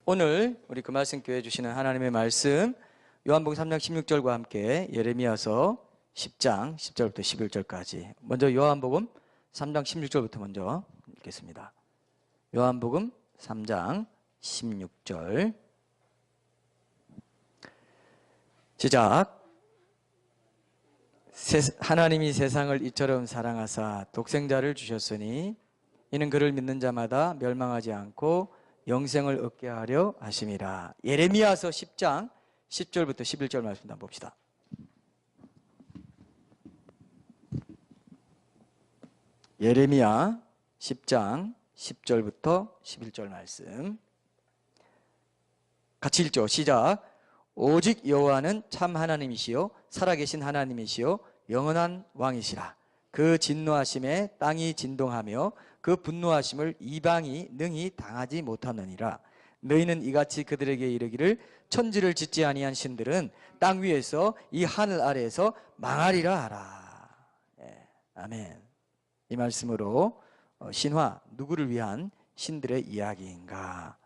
오늘 우리 그 말씀 교회 주시는 하나님의 말씀 요한복음 3장 16절과 함께 예레미야서 10장 10절부터 11절까지 먼저 요한복음 3장 16절부터 먼저 읽겠습니다. 요한복음 3장 16절 시작. 하나님이 세상을 이처럼 사랑하사 독생자를 주셨으니 이는 그를 믿는 자마다 멸망하지 않고 영생을 얻게 하려 하심이라. 예레미야서 10장 10절부터 11절 말씀 한번 봅시다. 예레미야 10장 10절부터 11절 말씀 같이 읽죠. 시작. 오직 여호와는 참 하나님이시요 살아계신 하나님이시요 영원한 왕이시라. 그 진노하심에 땅이 진동하며 그 분노하심을 이방이 능히 당하지 못하느니라. 너희는 이같이 그들에게 이르기를 천지를 짓지 아니한 신들은 땅 위에서 이 하늘 아래에서 망하리라 하라. 아멘. 이 말씀으로 신화 누구를 위한 신들의 이야기인가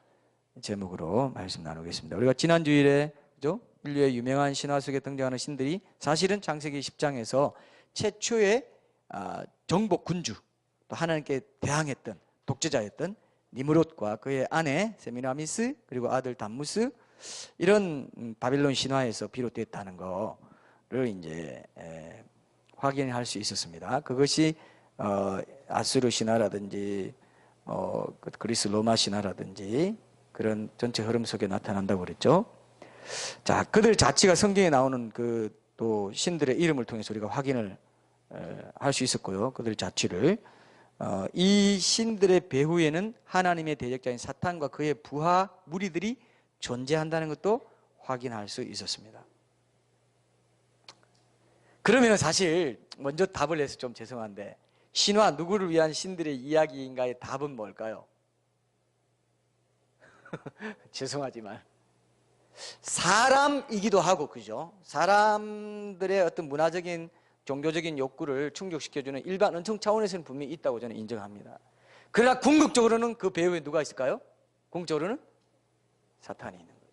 제목으로 말씀 나누겠습니다. 우리가 지난 주일에 그죠? 인류의 유명한 신화 속에 등장하는 신들이 사실은 창세기 10장에서 최초의 정복 군주 또 하나님께 대항했던 독재자였던 니므롯과 그의 아내 세미라미스 그리고 아들 담무스 이런 바빌론 신화에서 비롯됐다는 거를 이제 확인할 수 있었습니다. 그것이 아수르 신화라든지 그리스 로마 신화라든지 그런 전체 흐름 속에 나타난다고 그랬죠. 자, 그들 자체가 성경에 나오는 그 또 신들의 이름을 통해서 우리가 확인을 할 수 있었고요. 그들 자취를 이 신들의 배후에는 하나님의 대적자인 사탄과 그의 부하 무리들이 존재한다는 것도 확인할 수 있었습니다. 그러면 사실 먼저 답을 내서 좀 죄송한데 신화 누구를 위한 신들의 이야기인가의 답은 뭘까요? 죄송하지만 사람이기도 하고 그죠? 사람들의 어떤 문화적인 종교적인 욕구를 충족시켜주는 일반 은총 차원에서는 분명히 있다고 저는 인정합니다. 그러나 궁극적으로는 그 배후에 누가 있을까요? 궁극적으로는 사탄이 있는 거죠.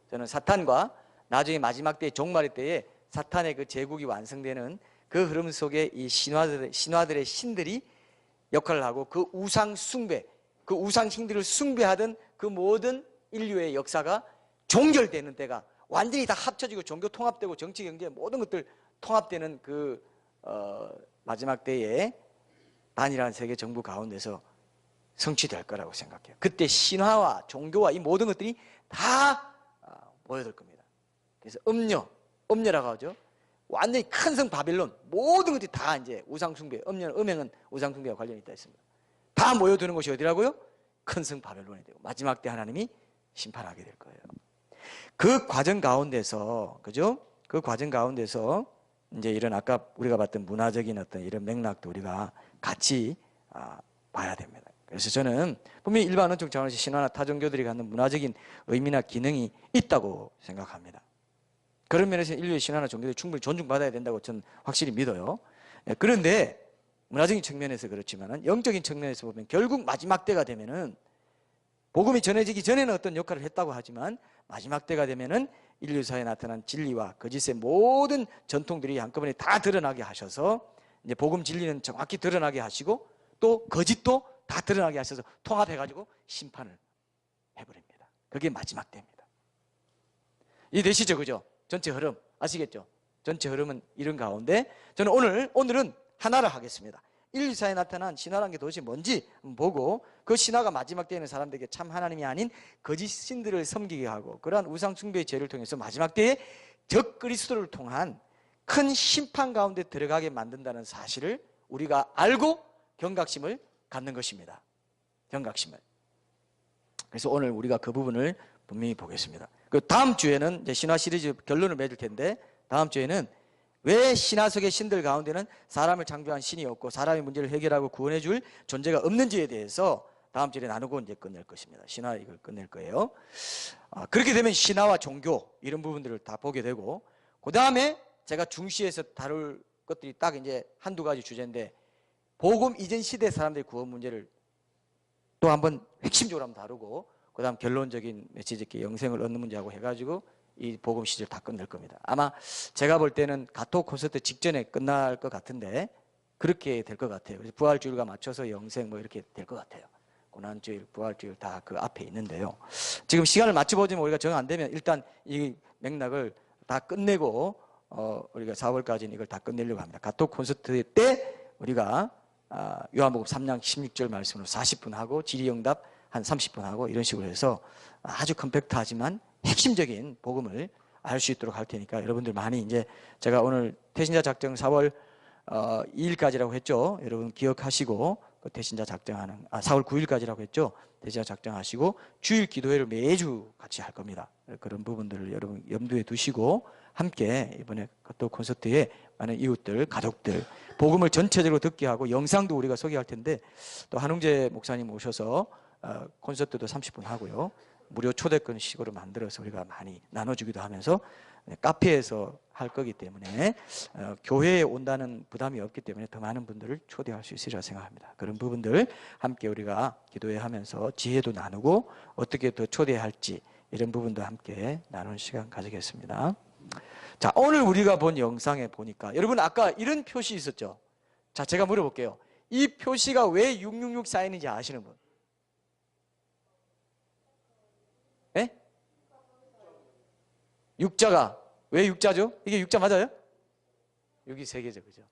저는 사탄과 나중에 마지막 때의 종말의 때에 사탄의 그 제국이 완성되는 그 흐름 속에 이 신화들의 신들이 역할을 하고 그 우상 숭배, 그 우상 신들을 숭배하던 그 모든 인류의 역사가 종결되는 때가 완전히 다 합쳐지고 종교 통합되고 정치 경제 모든 것들 통합되는 그 마지막 때에 단일한 세계 정부 가운데서 성취될 거라고 생각해요. 그때 신화와 종교와 이 모든 것들이 다 모여들 겁니다. 그래서 음녀라고 하죠. 완전히 큰 성 바빌론 모든 것들이 다 이제 우상숭배, 음행은 우상숭배와 관련이 있다 했습니다. 다 모여드는 곳이 어디라고요? 큰 성 바빌론이 되고 마지막 때 하나님이 심판하게 될 거예요. 그 과정 가운데서 그죠? 그 과정 가운데서 이제 이런 아까 우리가 봤던 문화적인 어떤 이런 맥락도 우리가 같이 봐야 됩니다. 그래서 저는 분명히 일반 은총 차원에서 신화나 타 종교들이 갖는 문화적인 의미나 기능이 있다고 생각합니다. 그런 면에서 인류의 신화나 종교들이 충분히 존중받아야 된다고 저는 확실히 믿어요. 그런데 문화적인 측면에서 그렇지만은 영적인 측면에서 보면 결국 마지막 때가 되면은 복음이 전해지기 전에는 어떤 역할을 했다고 하지만 마지막 때가 되면은 인류사에 나타난 진리와 거짓의 모든 전통들이 한꺼번에 다 드러나게 하셔서 이제 복음 진리는 정확히 드러나게 하시고 또 거짓도 다 드러나게 하셔서 통합해가지고 심판을 해버립니다. 그게 마지막 때입니다. 이해되시죠? 그죠? 전체 흐름 아시겠죠? 전체 흐름은 이런 가운데 저는 오늘은 하나를 하겠습니다. 인류사에 나타난 신화라는 게 도대체 뭔지 보고 그 신화가 마지막 때에는 사람들에게 참 하나님이 아닌 거짓 신들을 섬기게 하고 그러한 우상 숭배의 죄를 통해서 마지막 때에 적 그리스도를 통한 큰 심판 가운데 들어가게 만든다는 사실을 우리가 알고 경각심을 갖는 것입니다. 경각심을. 그래서 오늘 우리가 그 부분을 분명히 보겠습니다. 그 다음 주에는 이제 신화 시리즈 결론을 맺을 텐데 다음 주에는 왜 신화 속의 신들 가운데는 사람을 창조한 신이 없고 사람의 문제를 해결하고 구원해 줄 존재가 없는지에 대해서 다음 주에 나누고 이제 끝낼 것입니다. 신화 이걸 끝낼 거예요. 그렇게 되면 신화와 종교 이런 부분들을 다 보게 되고 그 다음에 제가 중시에서 다룰 것들이 딱 이제 한두 가지 주제인데 복음 이전 시대 사람들의 구원 문제를 또 한번 핵심적으로 한번 다루고 그 다음 결론적인 메시지 영생을 얻는 문제하고 해가지고 이 복음 시절 다 끝낼 겁니다. 아마 제가 볼 때는 가토 콘서트 직전에 끝날 것 같은데 그렇게 될 것 같아요. 그래서 부활주일과 맞춰서 영생 뭐 이렇게 될 것 같아요. 고난주일, 부활주일 다 그 앞에 있는데요. 지금 시간을 맞춰보지만 우리가 정 안 되면 일단 이 맥락을 다 끝내고 우리가 4월까지는 이걸 다 끝내려고 합니다. 가토 콘서트 때 우리가 요한복음 3장 16절 말씀으로 40분 하고 질의응답 한 30분 하고 이런 식으로 해서 아주 컴팩트하지만 핵심적인 복음을 알 수 있도록 할 테니까 여러분들 많이 이제 제가 오늘 태신자 작정 4월 2일까지라고 했죠. 여러분 기억하시고 그 태신자 작정하는 4월 9일까지라고 했죠. 태신자 작정하시고 주일 기도회를 매주 같이 할 겁니다. 그런 부분들을 여러분 염두에 두시고 함께 이번에 또 콘서트에 많은 이웃들, 가족들 복음을 전체적으로 듣게 하고 영상도 우리가 소개할 텐데 또 한웅재 목사님 오셔서 콘서트도 30분 하고요. 무료 초대권 식으로 만들어서 우리가 많이 나눠주기도 하면서 카페에서 할 거기 때문에 교회에 온다는 부담이 없기 때문에 더 많은 분들을 초대할 수 있으리라 생각합니다. 그런 부분들 함께 우리가 기도회 하면서 지혜도 나누고 어떻게 더 초대할지 이런 부분도 함께 나누는 시간 가지겠습니다. 자, 오늘 우리가 본 영상에 보니까 여러분 아까 이런 표시 있었죠? 자, 제가 물어볼게요. 이 표시가 왜 666 사인인지 아시는 분? 예? 육자가 왜 육자죠? 이게 육자 맞아요? 6이 3개죠, 그죠?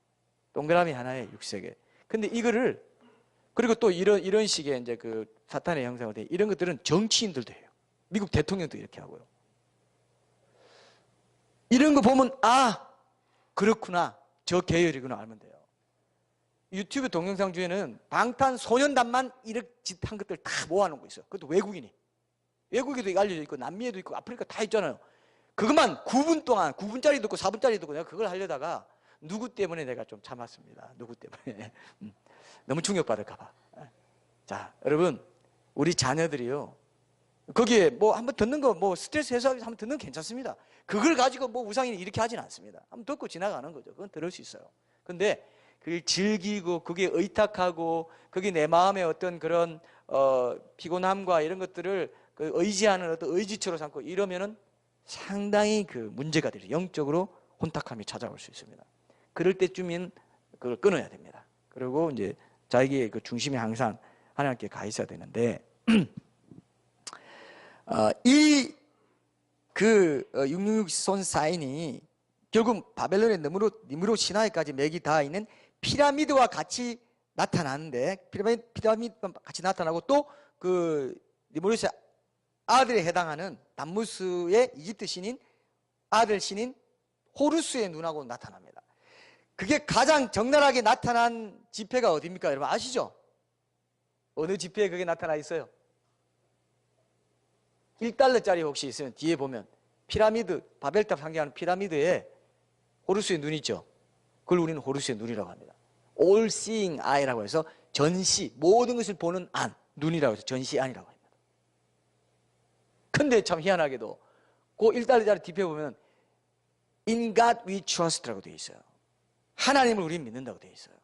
동그라미 하나에 6 3개. 근데 이거를 그리고 또 이런 식의 이제 그 사탄의 형상으로 돼 이런 것들은 정치인들도 해요. 미국 대통령도 이렇게 하고요. 이런 거 보면 그렇구나, 저 계열이구나 알면 돼요. 유튜브 동영상 중에는 방탄소년단만 이렇게 짓한 것들 다 모아놓은 거 있어요. 그것도 외국에도 알려져 있고 남미에도 있고 아프리카 다 있잖아요. 그것만 9분 동안 9분짜리도 있고 4분짜리도 있고 내가 그걸 하려다가 누구 때문에 내가 좀 참았습니다. 누구 때문에 너무 충격받을까 봐. 자, 여러분 우리 자녀들이요 거기에 뭐 한번 듣는 거 뭐 스트레스 해소하기 위해서 한번 듣는 거 괜찮습니다. 그걸 가지고 뭐 우상이 이렇게 하진 않습니다. 한번 듣고 지나가는 거죠. 그건 들을 수 있어요. 근데 그걸 즐기고 그게 의탁하고 그게 내 마음의 어떤 그런 피곤함과 이런 것들을 그 의지하는 어떤 의지처로 삼고 이러면은 상당히 그 문제가 되죠. 영적으로 혼탁함이 찾아올 수 있습니다. 그럴 때쯤인 그걸 끊어야 됩니다. 그리고 이제 자기의 그 중심이 항상 하나님께 가 있어야 되는데 이 그 666 손 사인이 결국 바벨론의 니므롯 신화에까지 맥이 닿아 있는 피라미드와 같이 나타나는데 피라미드와 같이 나타나고 또 그 니므롯의 아들에 해당하는 담무스의 이집트 신인 아들 신인 호루스의 눈하고 나타납니다. 그게 가장 적나라하게 나타난 지폐가 어디입니까? 여러분 아시죠? 어느 지폐에 그게 나타나 있어요? 1달러짜리 혹시 있으면 뒤에 보면 피라미드, 바벨탑 상징하는 피라미드에 호루스의 눈이 있죠? 그걸 우리는 호루스의 눈이라고 합니다. All seeing eye라고 해서 전시, 모든 것을 보는 안, 눈이라고 해서 전시 안이라고 합니다. 근데 참 희한하게도 그 1달러짜리 뒤에 보면 In God we trust라고 되어 있어요. 하나님을 우리는 믿는다고 되어 있어요.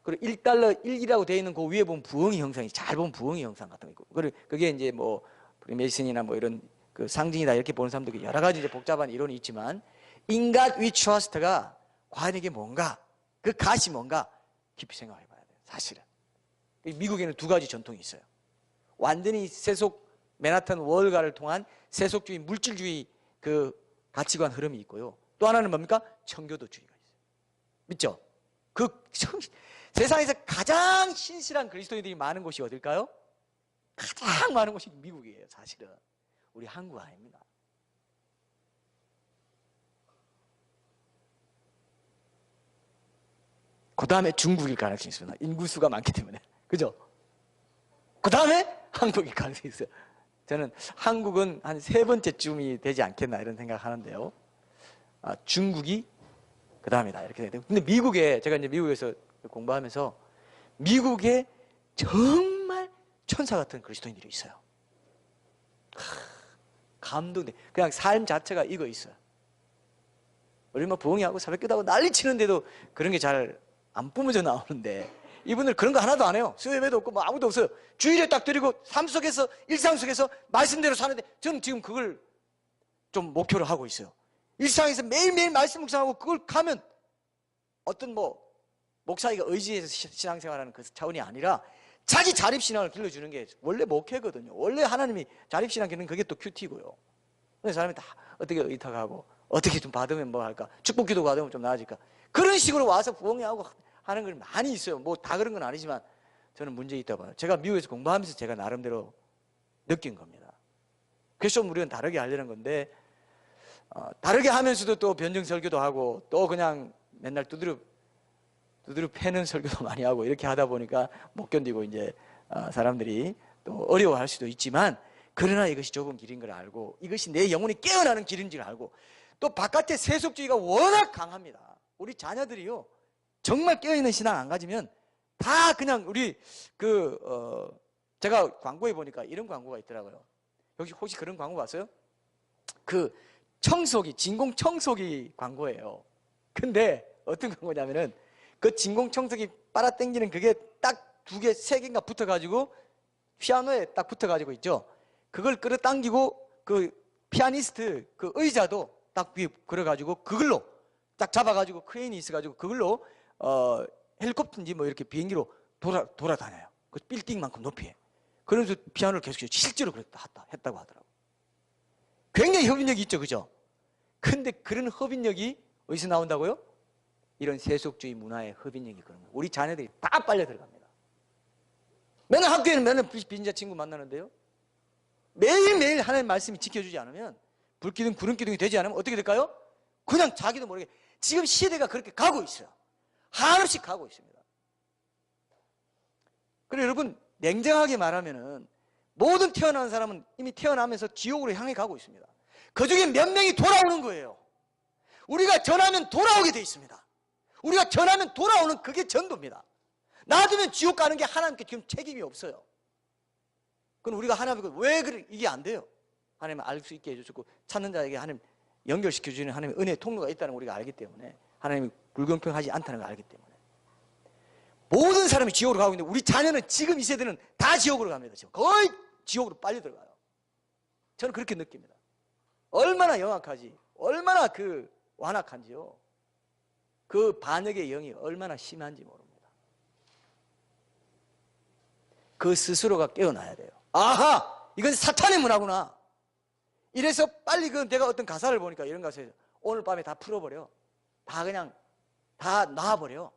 그리고 1달러 1이라고 되어 있는 그 위에 보면 부엉이 형상이 잘 보면 부엉이 형상 같은 거 있고 그게 이제 뭐 프리메이슨이나 뭐 이런 그 상징이다 이렇게 보는 사람들이 여러 가지 이제 복잡한 이론이 있지만 In God we trust가 과연 이게 뭔가 그 갓이 뭔가 깊이 생각해 봐야 돼요. 사실은 미국에는 두 가지 전통이 있어요. 완전히 세속 맨하탄 월가를 통한 세속주의 물질주의 그 가치관 흐름이 있고요. 또 하나는 뭡니까? 청교도주의가 있어요. 믿죠? 세상에서 가장 신실한 그리스도인들이 많은 곳이 어딜까요? 가장 많은 곳이 미국이에요. 사실은 우리 한국 아닙니다. 그 다음에 중국일 가능성이 있습니다. 인구수가 많기 때문에. 그죠? 그 다음에 한국일 가능성이 있어요. 저는 한국은 한 3번째쯤이 되지 않겠나 이런 생각을 하는데요. 중국이 그 다음이다 이렇게 돼요. 근데 미국에 제가 이제 미국에서 공부하면서 미국에 정말 천사 같은 그리스도인들이 있어요. 감동돼. 그냥 삶 자체가 이거 있어요. 우리 뭐 부흥회하고 새벽기도하고 난리 치는데도 그런 게 잘 안 뿜어져 나오는데 이분들 그런 거 하나도 안 해요. 수요 예배도 없고 뭐 아무도 없어요. 주일에 딱 드리고 삶 속에서, 일상 속에서 말씀대로 사는데, 저는 지금 그걸 좀 목표로 하고 있어요. 일상에서 매일매일 말씀 묵상하고 그걸 가면 어떤 목사이가 의지해서 신앙생활하는 그 차원이 아니라 자기 자립신앙을 길러주는 게 원래 목회거든요. 원래 하나님이 자립신앙 기르는 그게 또 큐티고요. 그래서 사람이 다 어떻게 의탁하고 어떻게 좀 받으면 뭐 할까, 축복기도 받으면 좀 나아질까, 그런 식으로 와서 부흥회하고 하는 걸 많이 있어요. 뭐 다 그런 건 아니지만 저는 문제 있다고 봐요. 제가 미국에서 공부하면서 제가 나름대로 느낀 겁니다. 그래서 좀 우리는 다르게 하려는 건데, 다르게 하면서도 또 변증 설교도 하고 또 그냥 맨날 두드려 패는 설교도 많이 하고 이렇게 하다 보니까 못 견디고 이제 사람들이 또 어려워할 수도 있지만, 그러나 이것이 좁은 길인 걸 알고 이것이 내 영혼이 깨어나는 길인 줄 알고, 또 바깥의 세속주의가 워낙 강합니다. 우리 자녀들이요, 정말 깨어있는 신앙 안 가지면 다 그냥 우리 제가 광고에 보니까 이런 광고가 있더라고요. 혹시 그런 광고 봤어요? 그 청소기, 진공 청소기 광고예요. 근데 어떤 광고냐면은 그 진공 청소기 빨아당기는 그게 딱 2개, 3개인가 붙어가지고 피아노에 딱 붙어가지고 있죠. 그걸 끌어당기고 그 피아니스트 그 의자도 딱 위에 걸어가지고 그걸로 딱 잡아가지고 크레인이 있어가지고 그걸로 헬리콥터인지 뭐 이렇게 비행기로 돌아다녀요. 그 빌딩만큼 높이에. 그러면서 피아노를 계속 실제로 했다고 하더라고요. 굉장히 협인력이 있죠, 그죠? 근데 그런 협인력이 어디서 나온다고요? 이런 세속주의 문화의 협인력이 그런 거예요. 우리 자녀들이 다 빨려 들어갑니다. 맨날 학교에는 맨날 빈자 친구 만나는데요, 매일매일 하나님 말씀이 지켜주지 않으면, 불기둥 구름기둥이 되지 않으면 어떻게 될까요? 그냥 자기도 모르게 지금 시대가 그렇게 가고 있어요. 한없이 가고 있습니다. 그래서 여러분, 냉정하게 말하면은 모든 태어난 사람은 이미 태어나면서 지옥으로 향해 가고 있습니다. 그 중에 몇 명이 돌아오는 거예요. 우리가 전하면 돌아오게 돼 있습니다. 우리가 전하면 돌아오는 그게 전도입니다. 놔두면 지옥 가는 게 하나님께 지금 책임이 없어요. 그럼 우리가 하나님께 왜 그래 이게 안 돼요? 하나님은 알 수 있게 해주셨고, 찾는 자에게 하나님 연결시켜주는 하나님의 은혜의 통로가 있다는 걸 우리가 알기 때문에, 하나님이 불공평하지 않다는 걸 알기 때문에 모든 사람이 지옥으로 가고 있는데, 우리 자녀는 지금 이 세대는 다 지옥으로 갑니다. 지금 거의 지옥으로 빨리 들어가요. 저는 그렇게 느낍니다. 얼마나 영악하지, 얼마나 완악한지요. 그 반역의 영이 얼마나 심한지 모릅니다. 그 스스로가 깨어나야 돼요. 아하, 이건 사탄의 문화구나. 이래서 빨리 내가 어떤 가사를 보니까 이런 가사에서 오늘 밤에 다 풀어버려. 다 그냥 다 놔버려.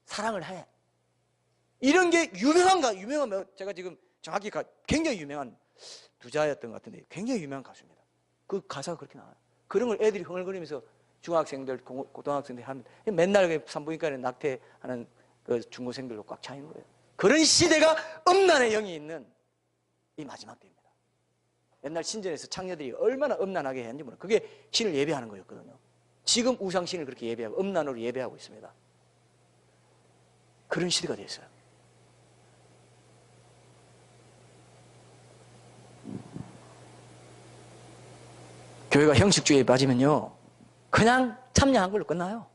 사랑을 해. 이런 게 유명한 제가 지금 정확히 굉장히 유명한 두자였던 것 같은데, 굉장히 유명한 가수입니다. 그 가사가 그렇게 나와요. 그런 걸 애들이 흥얼거리면서 중학생들, 고등학생들 하면 맨날 산부인과에 낙태하는 그 중고생들로 꽉 차 있는 거예요. 그런 시대가 음란의 영이 있는 이 마지막 때입니다. 옛날 신전에서 창녀들이 얼마나 음란하게 했는지 모르겠어요. 그게 신을 예배하는 거였거든요. 지금 우상신을 그렇게 예배하고 음란으로 예배하고 있습니다. 그런 시대가 됐어요. 교회가 형식주의에 빠지면요, 그냥 참여한 걸로 끝나요.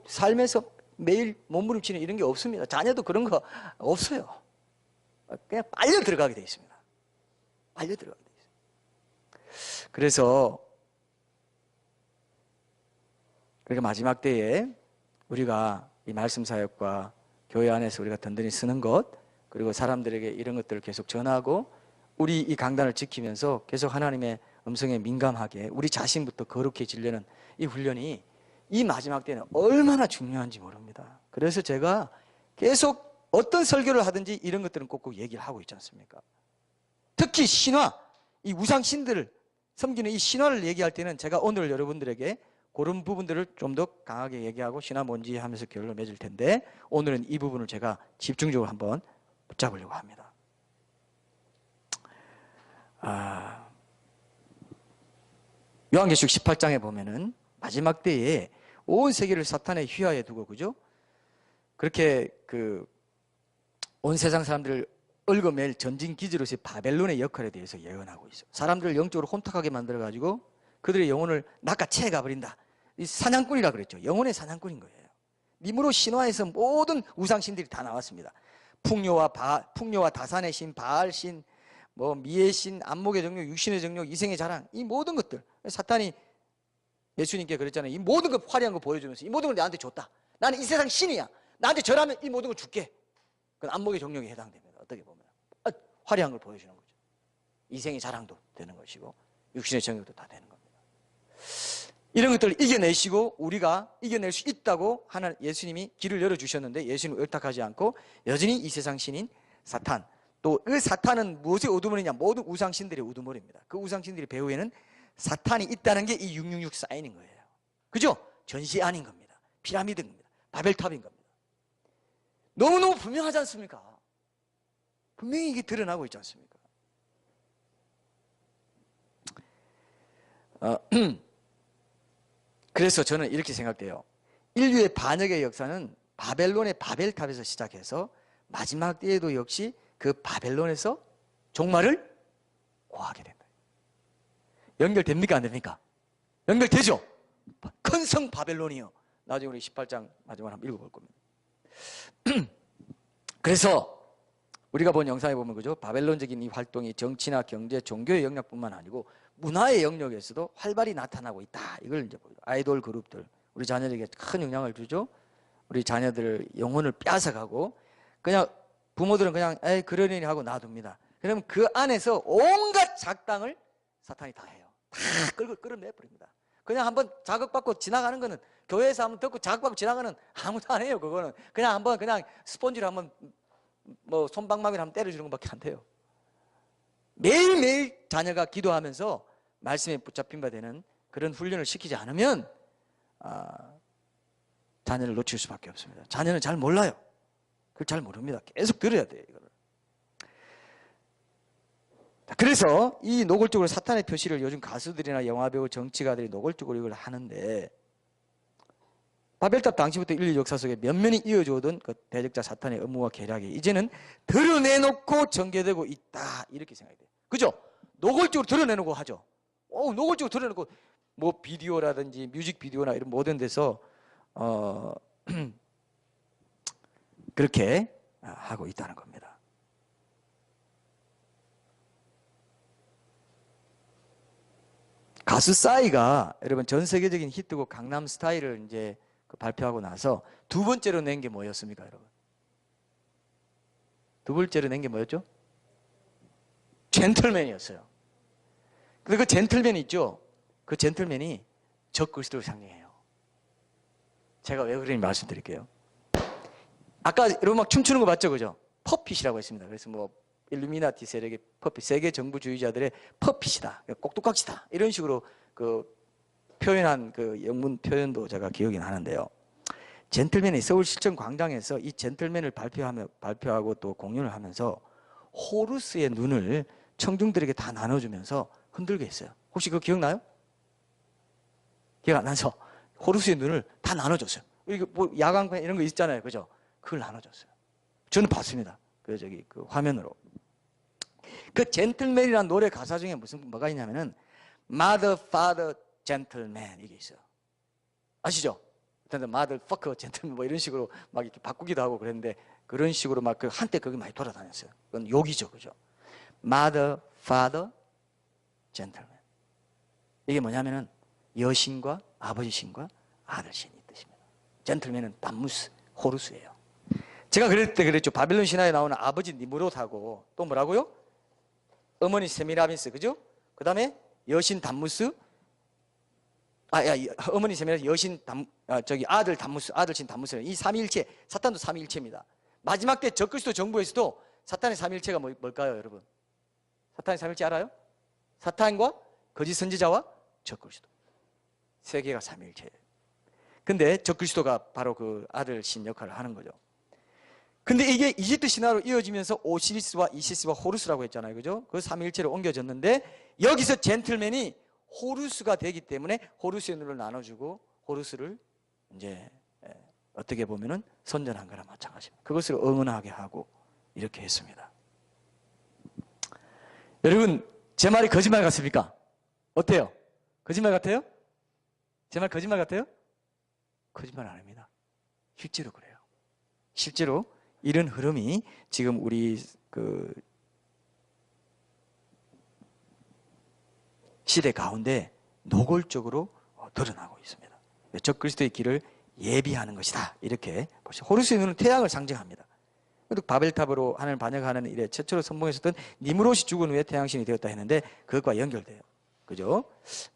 삶에서 매일 몸부림치는 이런 게 없습니다. 자녀도 그런 거 없어요. 그냥 빨려 들어가게 돼 있습니다. 빨려 들어가게 돼 있어요. 그래서 마지막 때에 우리가 이 말씀 사역과 교회 안에서 우리가 든든히 쓰는 것, 그리고 사람들에게 이런 것들을 계속 전하고, 우리 이 강단을 지키면서 계속 하나님의 음성에 민감하게 우리 자신부터 거룩해지려는 이 훈련이 이 마지막 때는 얼마나 중요한지 모릅니다. 그래서 제가 계속 어떤 설교를 하든지 이런 것들은 꼭꼭 얘기를 하고 있지 않습니까? 특히 신화, 이 우상신들을 섬기는 이 신화를 얘기할 때는 제가 오늘 여러분들에게 그런 부분들을 좀 더 강하게 얘기하고 신화 뭔지 하면서 결론을 맺을 텐데, 오늘은 이 부분을 제가 집중적으로 한번 붙잡으려고 합니다. 요한계시록 18장에 보면은 마지막 때에 온 세계를 사탄의 휘하에 두고, 그죠? 그렇게 온 세상 사람들을 얽어맬 전진 기지로서의 바벨론의 역할에 대해서 예언하고 있어요. 사람들을 영적으로 혼탁하게 만들어가지고 그들의 영혼을 낚아채 가버린다. 이 사냥꾼이라 그랬죠. 영혼의 사냥꾼인 거예요. 니므롯 신화에서 모든 우상신들이 다 나왔습니다. 풍요와 다산의 신, 바알 신, 뭐 미의 신, 안목의 정력, 육신의 정력, 이생의 자랑, 이 모든 것들 사탄이 예수님께 그랬잖아요. 이 모든 것 화려한 거 보여주면서 이 모든 걸 나한테 줬다. 나는 이 세상 신이야. 나한테 절하면 이 모든 걸 줄게. 그건 안목의 정력에 해당됩니다. 어떻게 보면 화려한 걸 보여주는 거죠. 이생의 자랑도 되는 것이고 육신의 정력도 다 되는 겁니다. 이런 것들을 이겨내시고 우리가 이겨낼 수 있다고 하는 예수님이 길을 열어주셨는데 예수님을 의탁하지 않고 여전히 이 세상 신인 사탄, 또 그 사탄은 무엇의 우두머리냐? 모든 우상신들의 우두머리입니다. 그 우상신들의 배후에는 사탄이 있다는 게 이 666 사인인 거예요. 그죠? 전시안인 겁니다. 피라미드입니다. 바벨탑인 겁니다. 너무너무 분명하지 않습니까? 분명히 이게 드러나고 있지 않습니까? 그래서 저는 이렇게 생각돼요. 인류의 반역의 역사는 바벨론의 바벨탑에서 시작해서 마지막 때에도 역시 그 바벨론에서 종말을 고하게 된다. 연결됩니까? 안 됩니까? 연결되죠? 큰 성 바벨론이요. 나중에 우리 18장 마지막으로 한번 읽어볼 겁니다. 그래서 우리가 본 영상에 보면 그죠? 바벨론적인 이 활동이 정치나 경제, 종교의 영역뿐만 아니고 문화의 영역에서도 활발히 나타나고 있다. 이걸 이제 보죠. 아이돌 그룹들 우리 자녀들에게 큰 영향을 주죠. 우리 자녀들의 영혼을 빼앗아가고 그냥 부모들은 그냥 에이 그러려니 하고 놔둡니다. 그러면 그 안에서 온갖 작당을 사탄이 다 해요. 다 끌어내 버립니다. 그냥 한번 자극받고 지나가는 거는 교회에서 한번 듣고 자극받고 지나가는 아무도 안 해요. 그거는 그냥 한번 그냥 스펀지로 한번 뭐 손방망이를 한번 때려주는 것밖에 안 돼요. 매일매일 자녀가 기도하면서 말씀에 붙잡힌 바 되는 그런 훈련을 시키지 않으면 자녀를 놓칠 수밖에 없습니다. 자녀는 잘 몰라요. 그걸 잘 모릅니다. 계속 들어야 돼요. 이거를. 그래서 이 노골적으로 사탄의 표시를 요즘 가수들이나 영화배우, 정치가들이 노골적으로 이걸 하는데 바벨탑 당시부터 인류 역사 속에 면면이 이어져오던 그 대적자 사탄의 업무와 계략이 이제는 드러내놓고 전개되고 있다. 이렇게 생각이 돼요. 그죠? 노골적으로 드러내놓고 하죠. 노골적으로 드러내놓고 뭐 비디오라든지 뮤직비디오나 이런 모든 데서 그렇게 하고 있다는 겁니다. 가수 싸이가 여러분 전 세계적인 히트곡 강남 스타일을 이제 발표하고 나서 두 번째로 낸 게 뭐였습니까, 여러분? 두 번째로 낸 게 뭐였죠? 젠틀맨이었어요. 근데 그 젠틀맨이 있죠? 그 젠틀맨이 적그리스도를 상징해요. 제가 왜 그런지 말씀드릴게요. 아까 여러분 막 춤추는 거 봤죠, 그죠? 퍼핏이라고 했습니다. 그래서 뭐 일루미나티 세력의 퍼핏, 세계 정부주의자들의 퍼핏이다, 꼭두각시다 이런 식으로 그 표현한 그 영문 표현도 제가 기억이 나는데요. 젠틀맨이 서울시청 광장에서 이 젠틀맨을 발표하고 또 공연을 하면서 호루스의 눈을 청중들에게 다 나눠주면서 흔들게 했어요. 혹시 그거 기억나요? 기억 안 나죠? 호루스의 눈을 다 나눠줬어요. 이거 뭐 야광 이런 거 있잖아요, 그죠? 그걸 나눠줬어요. 저는 봤습니다. 그 화면으로. 그 젠틀맨이라는 노래 가사 중에 뭐가 있냐면은 Mother, Father, Gentleman 이게 있어요. 아시죠? Mother, Fucker, Gentleman 뭐 이런 식으로 막 이렇게 바꾸기도 하고 그랬는데 그런 식으로 막 그 한때 거기 많이 돌아다녔어요. 그건 욕이죠, 그죠? Mother, Father, Gentleman. 이게 뭐냐면은 여신과 아버지 신과 아들 신이 뜻입니다. 젠틀맨은 담무스, 호루스예요. 제가 그럴 때 그랬죠. 바벨론 신화에 나오는 아버지 니므롯하고 또 뭐라고요? 어머니 세미라미스, 그죠? 그 다음에 여신 담무스, 어머니 세미라미스, 여신 아들 담무스, 아들 신 담무스. 이 삼위일체, 사탄도 삼위일체입니다. 마지막 때 적그리스도 정부에서도 사탄의 삼위일체가 뭘까요, 여러분? 사탄의 삼위일체 알아요? 사탄과 거짓 선지자와 적그리스도. 세 개가 삼위일체예요. 근데 적그리스도가 바로 그 아들 신 역할을 하는 거죠. 근데 이게 이집트 신화로 이어지면서 오시리스와 이시스와 호루스라고 했잖아요, 그죠? 그 삼위일체로 옮겨졌는데 여기서 젠틀맨이 호루스가 되기 때문에 호루스의 눈을 나눠주고 호루스를 이제 어떻게 보면은 선전한 거랑 마찬가지입니다. 그것을 응원하게 하고 이렇게 했습니다. 여러분, 제 말이 거짓말 같습니까? 어때요? 거짓말 같아요? 제 말 거짓말 같아요? 거짓말 안 합니다. 실제로 그래요. 실제로 이런 흐름이 지금 우리 그 시대 가운데 노골적으로 드러나고 있습니다. 적그리스도의 길을 예비하는 것이다. 이렇게 보시죠. 호루스의 눈은 태양을 상징합니다. 그리고 바벨탑으로 하나님을 반역하는 일에 최초로 선봉했었던 니므롯이 죽은 후에 태양신이 되었다 했는데 그것과 연결돼요. 그죠?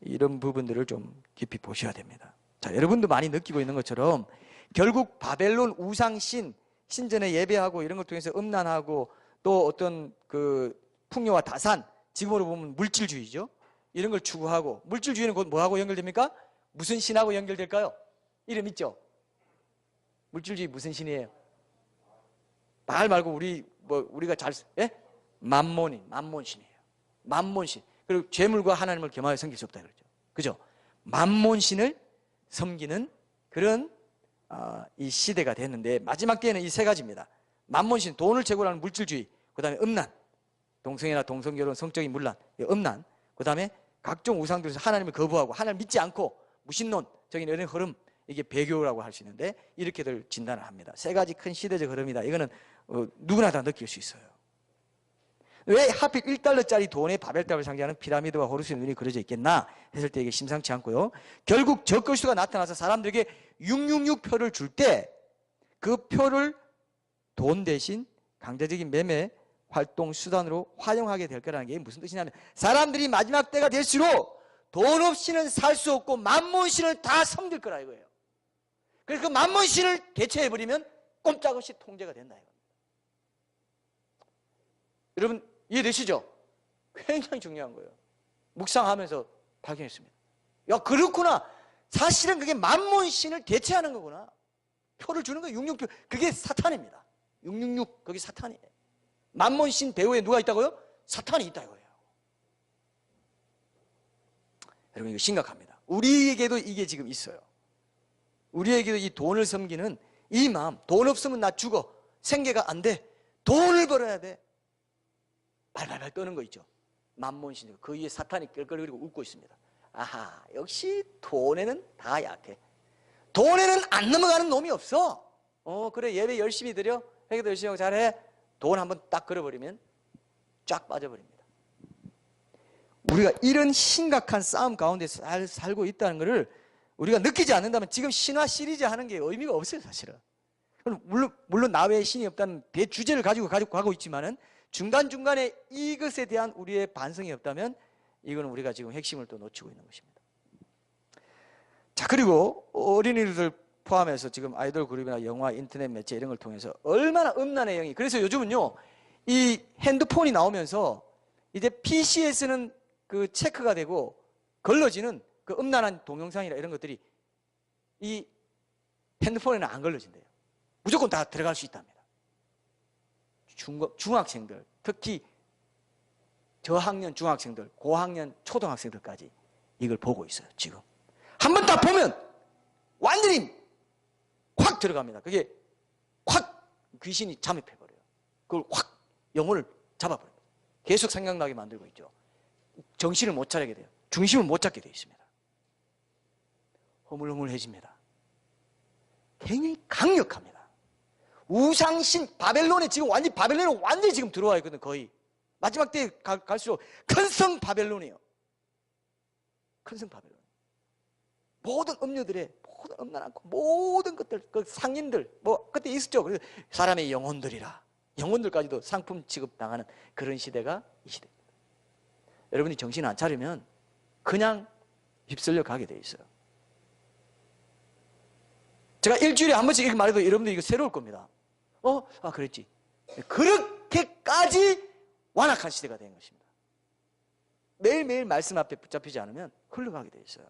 이런 부분들을 좀 깊이 보셔야 됩니다. 자, 여러분도 많이 느끼고 있는 것처럼 결국 바벨론 우상신, 신전에 예배하고 이런 걸 통해서 음란하고 또 어떤 그 풍요와 다산, 지금으로 보면 물질주의죠. 이런 걸 추구하고, 물질주의는 곧 뭐하고 연결됩니까? 무슨 신하고 연결될까요? 이름 있죠? 물질주의 무슨 신이에요? 말 말고 우리가 잘, 예? 만몬신이에요. 만몬신. 그리고 재물과 하나님을 겸하여 섬길 수 없다 그러죠. 그죠? 만몬신을 섬기는 그런 이 시대가 됐는데 마지막 때에는 이 세 가지입니다. 만몬신, 돈을 최고로 하는 물질주의, 그 다음에 음란, 동성애나 동성결혼, 성적인 문란, 음란, 그 다음에 각종 우상들에서 하나님을 거부하고 하나님을 믿지 않고 무신론적인 이런 흐름, 이게 배교라고 할 수 있는데 이렇게들 진단을 합니다. 세 가지 큰 시대적 흐름이다. 이거는 누구나 다 느낄 수 있어요. 왜 하필 1달러짜리 돈에 바벨탑을 상징하는 피라미드와 호루스의 눈이 그려져 있겠나 했을 때 이게 심상치 않고요. 결국 적그리스도가 나타나서 사람들에게 666표를 줄 때 그 표를 돈 대신 강제적인 매매 활동 수단으로 활용하게 될 거라는 게 무슨 뜻이냐면 사람들이 마지막 때가 될수록 돈 없이는 살 수 없고 만몬신을 다 섬길 거라 이거예요. 그래서 그 만몬신을 대체해버리면 꼼짝없이 통제가 된다 이겁니다. 여러분 이해되시죠? 굉장히 중요한 거예요. 묵상하면서 발견했습니다. 야 그렇구나. 사실은 그게 만몬신을 대체하는 거구나. 표를 주는 거예요. 666표. 그게 사탄입니다. 666 거기 사탄이에요. 만몬신 배후에 누가 있다고요? 사탄이 있다 이거예요. 여러분 이거 심각합니다. 우리에게도 이게 지금 있어요. 우리에게도 이 돈을 섬기는 이 마음, 돈 없으면 나 죽어. 생계가 안 돼. 돈을 벌어야 돼. 발발발 떠는 거 있죠. 만몬신, 그 위에 사탄이 껄껄거리고 웃고 있습니다. 아하, 역시 돈에는 다 약해. 돈에는 안 넘어가는 놈이 없어. 그래 예배 열심히 드려. 회개도 열심히 하고 잘해. 돈 한번 딱 걸어버리면 쫙 빠져버립니다. 우리가 이런 심각한 싸움 가운데 살고 있다는 것을 우리가 느끼지 않는다면 지금 신화 시리즈 하는 게 의미가 없어요 사실은. 물론 나 외에 신이 없다는 대주제를 가지고 가고 있지만은 중간중간에 이것에 대한 우리의 반성이 없다면 이거는 우리가 지금 핵심을 또 놓치고 있는 것입니다. 자, 그리고 어린이들 포함해서 지금 아이돌 그룹이나 영화, 인터넷 매체 이런 걸 통해서 얼마나 음란의 영이, 그래서 요즘은요 이 핸드폰이 나오면서 이제 PC에 쓰는 그 체크가 되고 걸러지는 그 음란한 동영상이나 이런 것들이 이 핸드폰에는 안 걸러진대요. 무조건 다 들어갈 수 있답니다. 중학생들, 특히 저학년 중학생들, 고학년 초등학생들까지 이걸 보고 있어요. 지금 한 번 딱 보면 완전히 확 들어갑니다. 그게 확 귀신이 잠입해버려요. 그걸 확 영혼을 잡아버립니다. 계속 생각나게 만들고 있죠. 정신을 못 차리게 돼요. 중심을 못 잡게 되어 있습니다. 허물허물해집니다. 굉장히 강력합니다. 우상신 바벨론에 지금 완전히 지금 들어와 있거든. 거의 마지막 때에 갈수록 큰 성 바벨론이에요. 큰 성 바벨론. 모든 음료들의 모든 음란한 모든 것들, 그 상인들 뭐 그때 있었죠. 그래서 사람의 영혼들이라 영혼들까지도 상품 취급 당하는 그런 시대가 이 시대입니다. 여러분이 정신 안 차리면 그냥 휩쓸려 가게 돼 있어요. 제가 일주일에 한 번씩 이렇게 말해도 여러분들 이거 새로울 겁니다. 그랬지. 그렇게까지 완악한 시대가 된 것입니다. 매일매일 말씀 앞에 붙잡히지 않으면 흘러가게 돼 있어요.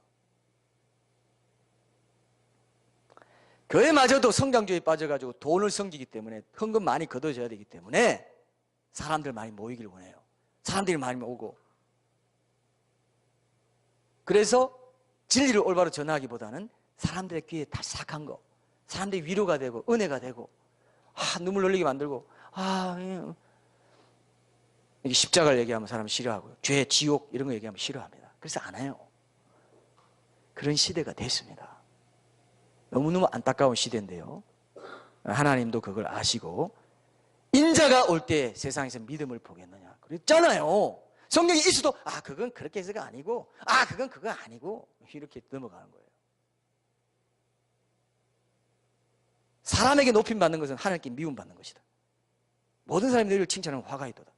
교회마저도 성장주의에 빠져가지고 돈을 섬기기 때문에 헌금 많이 걷어져야 되기 때문에 사람들 많이 모이길 원해요. 사람들이 많이 모으고 그래서 진리를 올바로 전하기보다는 사람들의 귀에 탈싹한 거, 사람들이 위로가 되고 은혜가 되고 눈물 흘리게 만들고 이게 십자가를 얘기하면 사람 싫어하고요. 죄, 지옥 이런 거 얘기하면 싫어합니다. 그래서 안 해요. 그런 시대가 됐습니다. 너무너무 안타까운 시대인데요. 하나님도 그걸 아시고 인자가 올 때 세상에서 믿음을 보겠느냐 그랬잖아요. 성경에 있어도 그건 그렇게 해서가 아니고 그건 그거 아니고 이렇게 넘어가는 거예요. 사람에게 높임 받는 것은 하나님께 미움 받는 것이다. 모든 사람이 너희를 칭찬하면 화가 있도다.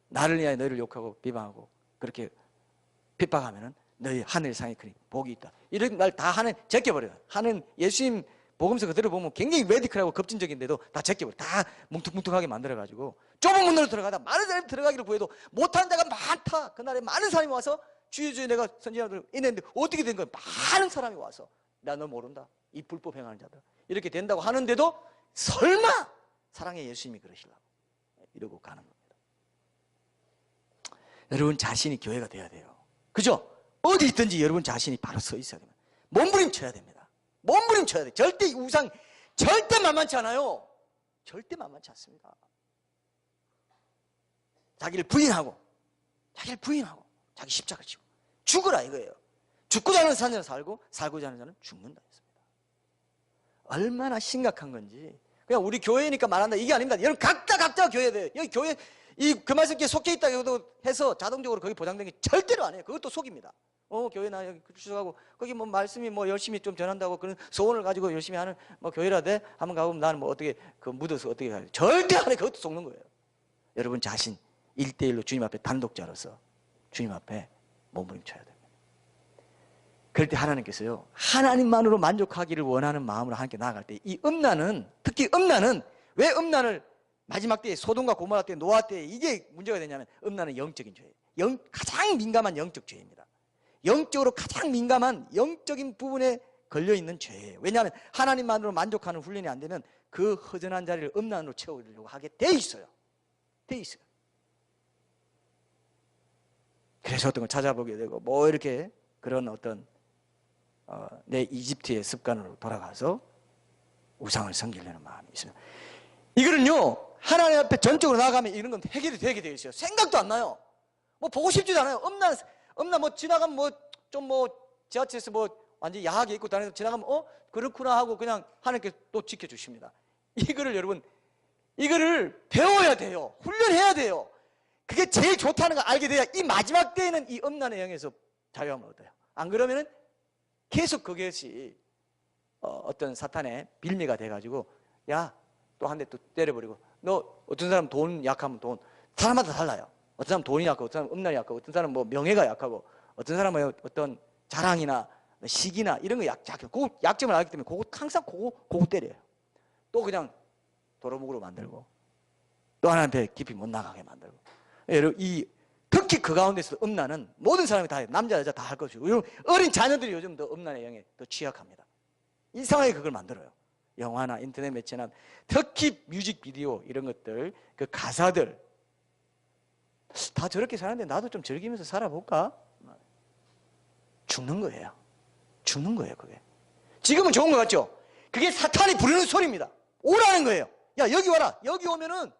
나를 위하여 너희를 욕하고 비방하고 그렇게 핍박하면은 너희 하늘상에 그리 복이 있다. 이런 말 다 하는 제껴버려요. 하는 예수님 복음서 그대로 보면 굉장히 레디컬하고 급진적인데도 다 제껴버려. 다 뭉툭뭉툭하게 만들어가지고 좁은 문으로 들어가다 많은 사람이 들어가기를 구해도 못하는 자가 많다. 그날에 많은 사람이 와서 주여 주여 내가 선지자들 있는데 어떻게 된 거야? 많은 사람이 와서 나 너 모른다. 이 불법 행하는 자들 이렇게 된다고 하는데도 설마 사랑의 예수님이 그러시려고 이러고 가는 겁니다. 여러분 자신이 교회가 돼야 돼요. 그죠? 어디 있든지 여러분 자신이 바로 서 있어야 됩니다. 몸부림쳐야 됩니다. 몸부림쳐야 돼. 절대 우상 절대 만만치 않아요. 절대 만만치 않습니다. 자기를 부인하고 자기 십자가를 지고 죽으라 이거예요. 죽고자 하는 자는 살고 살고자 하는 자는 죽는다 했습니다. 얼마나 심각한 건지. 그냥 우리 교회니까 말한다 이게 아닙니다. 여러분 각자가 교회야 돼요. 여기 교회 그 말씀께 속해 있다 해서 자동적으로 거기 보장된 게 절대로 아니에요. 그것도 속입니다. 교회 나 여기 주석하고 거기 뭐 말씀이 뭐 열심히 좀 전한다고 그런 소원을 가지고 열심히 하는 뭐 교회라 돼 한번 가보면 나는 뭐 어떻게 그 묻어서 어떻게 가요? 절대 안 해. 그것도 속는 거예요. 여러분 자신 1대1로 주님 앞에 단독자로서 주님 앞에 몸부림쳐야 됩니다. 그럴 때 하나님께서요 하나님만으로 만족하기를 원하는 마음으로 하나님께 나아갈 때 이 음란은 특히 음란은 왜 음란을 마지막 때에 소돔과 고모라 때 노아 때 이게 문제가 되냐면 음란은 영적인 죄예요. 가장 민감한 영적 죄입니다. 영적으로 가장 민감한 영적인 부분에 걸려있는 죄예요. 왜냐하면 하나님만으로 만족하는 훈련이 안 되면 그 허전한 자리를 음란으로 채우려고 하게 돼 있어요. 돼 있어요. 그래서 어떤 걸 찾아보게 되고 뭐 이렇게 그런 어떤 내 이집트의 습관으로 돌아가서 우상을 섬기려는 마음이 있어요. 이거는요 하나님 앞에 전적으로 나아가면 이런 건 해결이 되게 되어 있어요. 생각도 안 나요. 뭐 보고 싶지도 않아요. 음란 뭐 지나가면 뭐 좀 뭐 지하철에서 뭐 완전 야하게 입고 다니면서 지나가면 그렇구나 하고 그냥 하나님께 또 지켜주십니다. 이거를 배워야 돼요. 훈련해야 돼요. 그게 제일 좋다는 걸 알게 돼야 이 마지막 때에는 이 음란의 영에서 자유함을 얻어요. 안 그러면은 계속 그것이 어떤 사탄의 빌미가 돼가지고 야 또 한 대 또 때려버리고 너 어떤 사람 돈 약하면 돈 사람마다 달라요. 어떤 사람 돈이 약하고 어떤 사람 음란이 약하고 어떤 사람 뭐 명예가 약하고 어떤 사람은 어떤 자랑이나 시기나 이런 거 약하고 그 약점을 알기 때문에 그거 항상 그거 때려요. 또 그냥 도루묵으로 만들고 또 하나님께 깊이 못 나가게 만들고 특히 그 가운데서 음란은 모든 사람이 다 해요. 남자 여자 다 할 것이고 어린 자녀들이 요즘 더 음란의 영에 더 취약합니다. 이상하게 그걸 만들어요. 영화나 인터넷 매체나 특히 뮤직비디오 이런 것들 그 가사들 다 저렇게 사는데 나도 좀 즐기면서 살아볼까? 죽는 거예요. 죽는 거예요 그게. 지금은 좋은 것 같죠? 그게 사탄이 부르는 소리입니다. 오라는 거예요. 야 여기 와라. 여기 오면은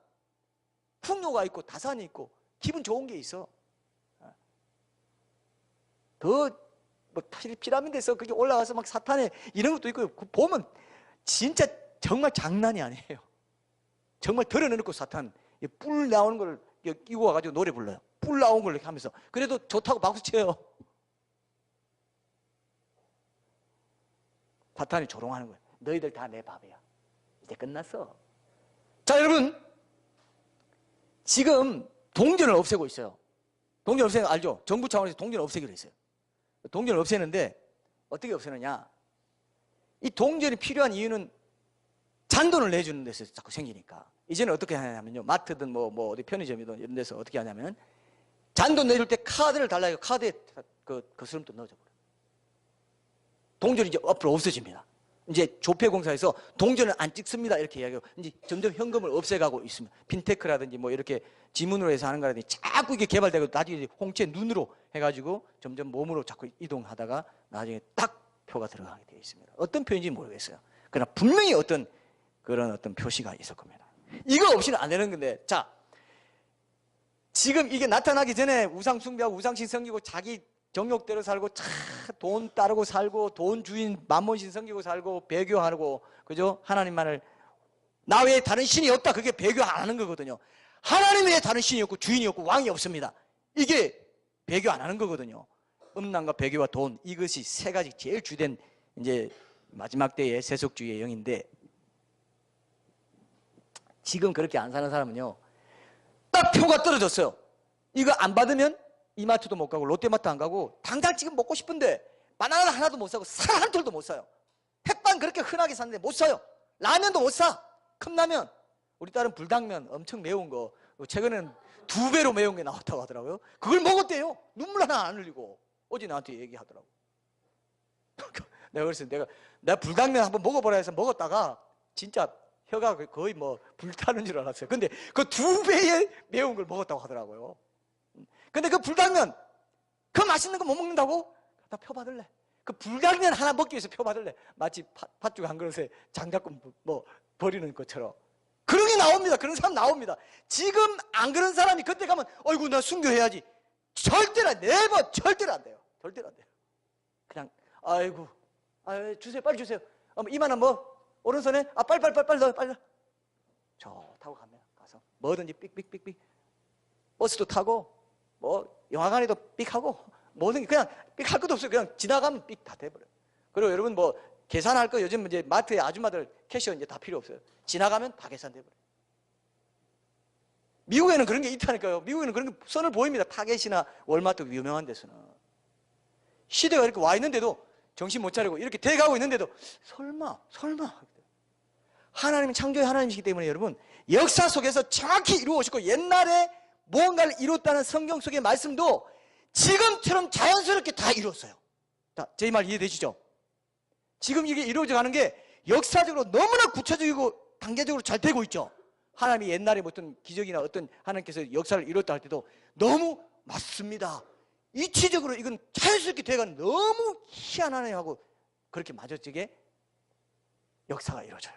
풍요가 있고 다산이 있고 기분 좋은 게 있어. 더 뭐 피라미드에서 그게 올라가서 막 사탄의 이런 것도 있고 보면 진짜 정말 장난이 아니에요. 정말 드러내놓고 사탄 뿔 나오는 걸 끼고 와가지고 노래 불러요. 뿔 나온 걸 이렇게 하면서 그래도 좋다고 박수 쳐요. 사탄이 조롱하는 거예요. 너희들 다 내 밥이야. 이제 끝났어. 자 여러분 지금 동전을 없애고 있어요. 동전 없애는 거 알죠? 정부 차원에서 동전을 없애기로 했어요. 동전을 없애는데 어떻게 없애느냐? 이 동전이 필요한 이유는 잔돈을 내주는 데서 자꾸 생기니까 이제는 어떻게 하냐면요 마트든 뭐 어디 편의점이든 이런 데서 어떻게 하냐면 잔돈 내줄 때 카드를 달라고 카드에 그 거스름돈 넣어줘버려요. 동전이 이제 앞으로 없어집니다. 이제 조폐공사에서 동전을 안 찍습니다 이렇게 이야기하고 이제 점점 현금을 없애가고 있습니다. 핀테크라든지 뭐 이렇게 지문으로 해서 하는 거라든지 자꾸 이게 개발되고 나중에 홍채 눈으로 해가지고 점점 몸으로 자꾸 이동하다가 나중에 딱 표가 들어가게 되어 있습니다. 어떤 표인지 모르겠어요. 그러나 분명히 어떤 그런 어떤 표시가 있을 겁니다. 이거 없이는 안 되는 건데 자 지금 이게 나타나기 전에 우상 숭배하고 우상신 섬기고 자기 정욕대로 살고 돈 따르고 살고 돈 주인 만몬신 섬기고 살고 배교하고 그죠? 하나님만을 나 외에 다른 신이 없다. 그게 배교 안 하는 거거든요. 하나님 외에 다른 신이 없고 주인이 없고 왕이 없습니다. 이게 배교 안 하는 거거든요. 음란과 배교와 돈, 이것이 세 가지 제일 주된 이제 마지막 때의 세속주의의 영인데, 지금 그렇게 안 사는 사람은요, 딱 표가 떨어졌어요. 이거 안 받으면 이마트도 못 가고 롯데마트 안 가고 당장 지금 먹고 싶은데 바나나 하나도 못 사고 살 한 톨도 못 사요. 햇반 그렇게 흔하게 사는데 못 사요. 라면도 못 사. 컵라면. 우리 딸은 불당면 엄청 매운 거, 최근에는 2배로 매운 게 나왔다고 하더라고요. 그걸 먹었대요. 눈물 하나 안 흘리고. 어제 나한테 얘기하더라고. 내가 그랬어요. 내가 불당면 한번 먹어보라 해서 먹었다가 진짜 혀가 거의 뭐 불타는 줄 알았어요. 근데 그 2배의 매운 걸 먹었다고 하더라고요. 근데 그 불당면, 그 맛있는 거 못 먹는다고? 나 표 받을래. 그 불당면 하나 먹기 위해서 표 받을래. 마치 팥죽 한 그릇에 장작금 뭐 버리는 것처럼. 그런 게 나옵니다. 그런 사람 나옵니다. 지금 안 그런 사람이 그때 가면 어이구 나 순교해야지. 절대로 네번 절대로 안 돼요. 절대로 안 돼요. 그냥 아이고 주세요. 빨리 주세요. 이만한 뭐 오른손에 빨리 넣어. 저 타고 가면 가서 뭐든지 삑삑삑삑 버스도 타고 뭐 영화관에도 삑하고 모든 게 그냥 삑 할 것도 없어요. 그냥 지나가면 삑 다 돼버려요. 그리고 여러분 뭐 계산할 거 요즘 이제 마트에 아줌마들 캐셔 이제 다 필요 없어요. 지나가면 다 계산돼버려요. 미국에는 그런 게 있다니까요. 미국에는 그런 게 선을 보입니다. 타겟이나 월마트 유명한 데서는. 시대가 이렇게 와 있는데도 정신 못 차리고 이렇게 돼가고 있는데도 설마 하나님은 창조의 하나님이시기 때문에 여러분 역사 속에서 정확히 이루어지고 옛날에 무언가를 이뤘다는 성경 속의 말씀도 지금처럼 자연스럽게 다 이루었어요. 제 말 이해되시죠? 지금 이게 이루어져 가는 게 역사적으로 너무나 구체적이고 단계적으로 잘 되고 있죠. 하나님이 옛날에 어떤 기적이나 어떤 하나님께서 역사를 이뤘다 할 때도 너무 맞습니다. 이치적으로 이건 자연스럽게 돼가는 너무 희한하네 하고 그렇게 맞아지게 역사가 이루어져요.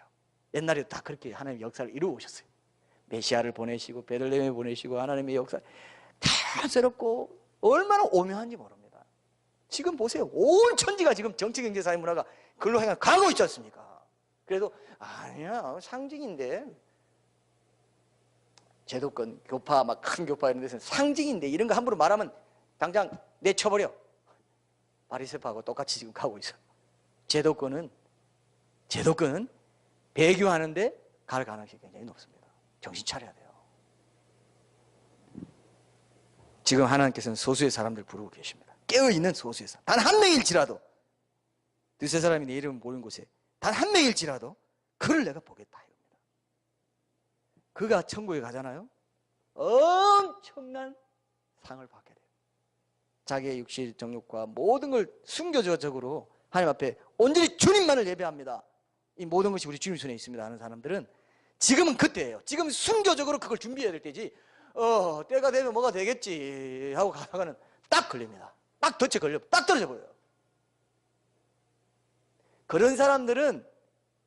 옛날에도 다 그렇게 하나님의 역사를 이루어 오셨어요. 메시아를 보내시고 베들레헴에 보내시고 하나님의 역사 자연스럽고 얼마나 오묘한지 모릅니다. 지금 보세요. 온 천지가 지금 정치, 경제, 사회, 문화가 글로 향해 가고 있지 않습니까? 그래도 아니야 상징인데 제도권, 교파, 막 큰 교파 이런 데서는 상징인데 이런 거 함부로 말하면 당장 내쳐버려. 바리새파하고 똑같이 지금 가고 있어. 제도권은 배교하는데 갈 가능성이 굉장히 높습니다. 정신 차려야 돼요. 지금 하나님께서는 소수의 사람들 부르고 계십니다. 깨어있는 소수의 사람. 단 한 명일지라도 두세 사람이 내 이름을 모르는 곳에 단 한 명일지라도 그를 내가 보겠다 이겁니다. 그가 천국에 가잖아요. 엄청난 상을 받게 돼요. 자기의 육실 정욕과 모든 걸 순교적으로 하나님 앞에 온전히 주님만을 예배합니다. 이 모든 것이 우리 주님 손에 있습니다 하는 사람들은 지금은 그때예요. 지금 순교적으로 그걸 준비해야 될 때지 때가 되면 뭐가 되겠지 하고 가다가는 딱 걸립니다. 딱 덫에 걸려 딱 떨어져 버려요. 그런 사람들은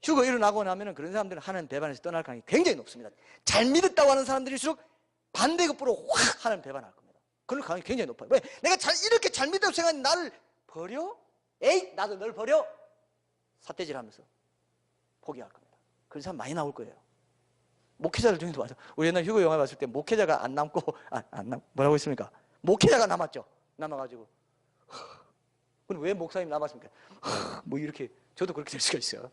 휴거 일어나고 나면 그런 사람들은 하나님 배반에서 떠날 가능성이 굉장히 높습니다. 잘 믿었다고 하는 사람들일수록 반대급부로 확 하나님 배반할 겁니다. 그럴 가능성이 굉장히 높아요. 왜? 내가 이렇게 잘 믿다고 생각하는데 나를 버려? 에이 나도 널 버려? 삿대질하면서 포기할 겁니다. 그런 사람 많이 나올 거예요. 목회자들 중에도 맞아. 우리 옛날 휴거 영화 봤을 때 목회자가 안 남고 뭐라고 했습니까? 목회자가 남았죠. 남아가지고 그럼 왜 목사님 남았습니까? 뭐 이렇게 저도 그렇게 될 수가 있어요.